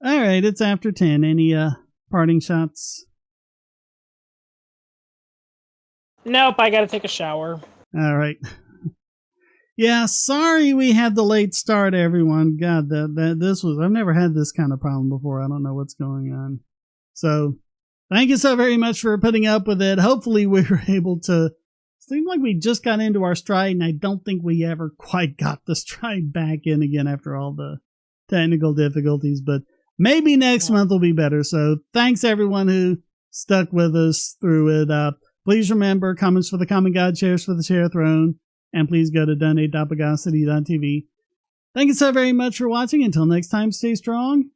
All right, it's after 10. Any parting shots? Nope, I gotta take a shower. All right. Yeah, sorry we had the late start, everyone. God, I've never had this kind of problem before. I don't know what's going on. So, thank you so very much for putting up with it. Hopefully we were able to, seemed like we just got into our stride, and I don't think we ever quite got the stride back in again after all the technical difficulties, but maybe next month will be better. So, thanks everyone who stuck with us through it. Please remember, comments for the Common God, shares for the Share Throne, and please go to donate.pagosity.tv. Thank you so very much for watching. Until next time, stay strong.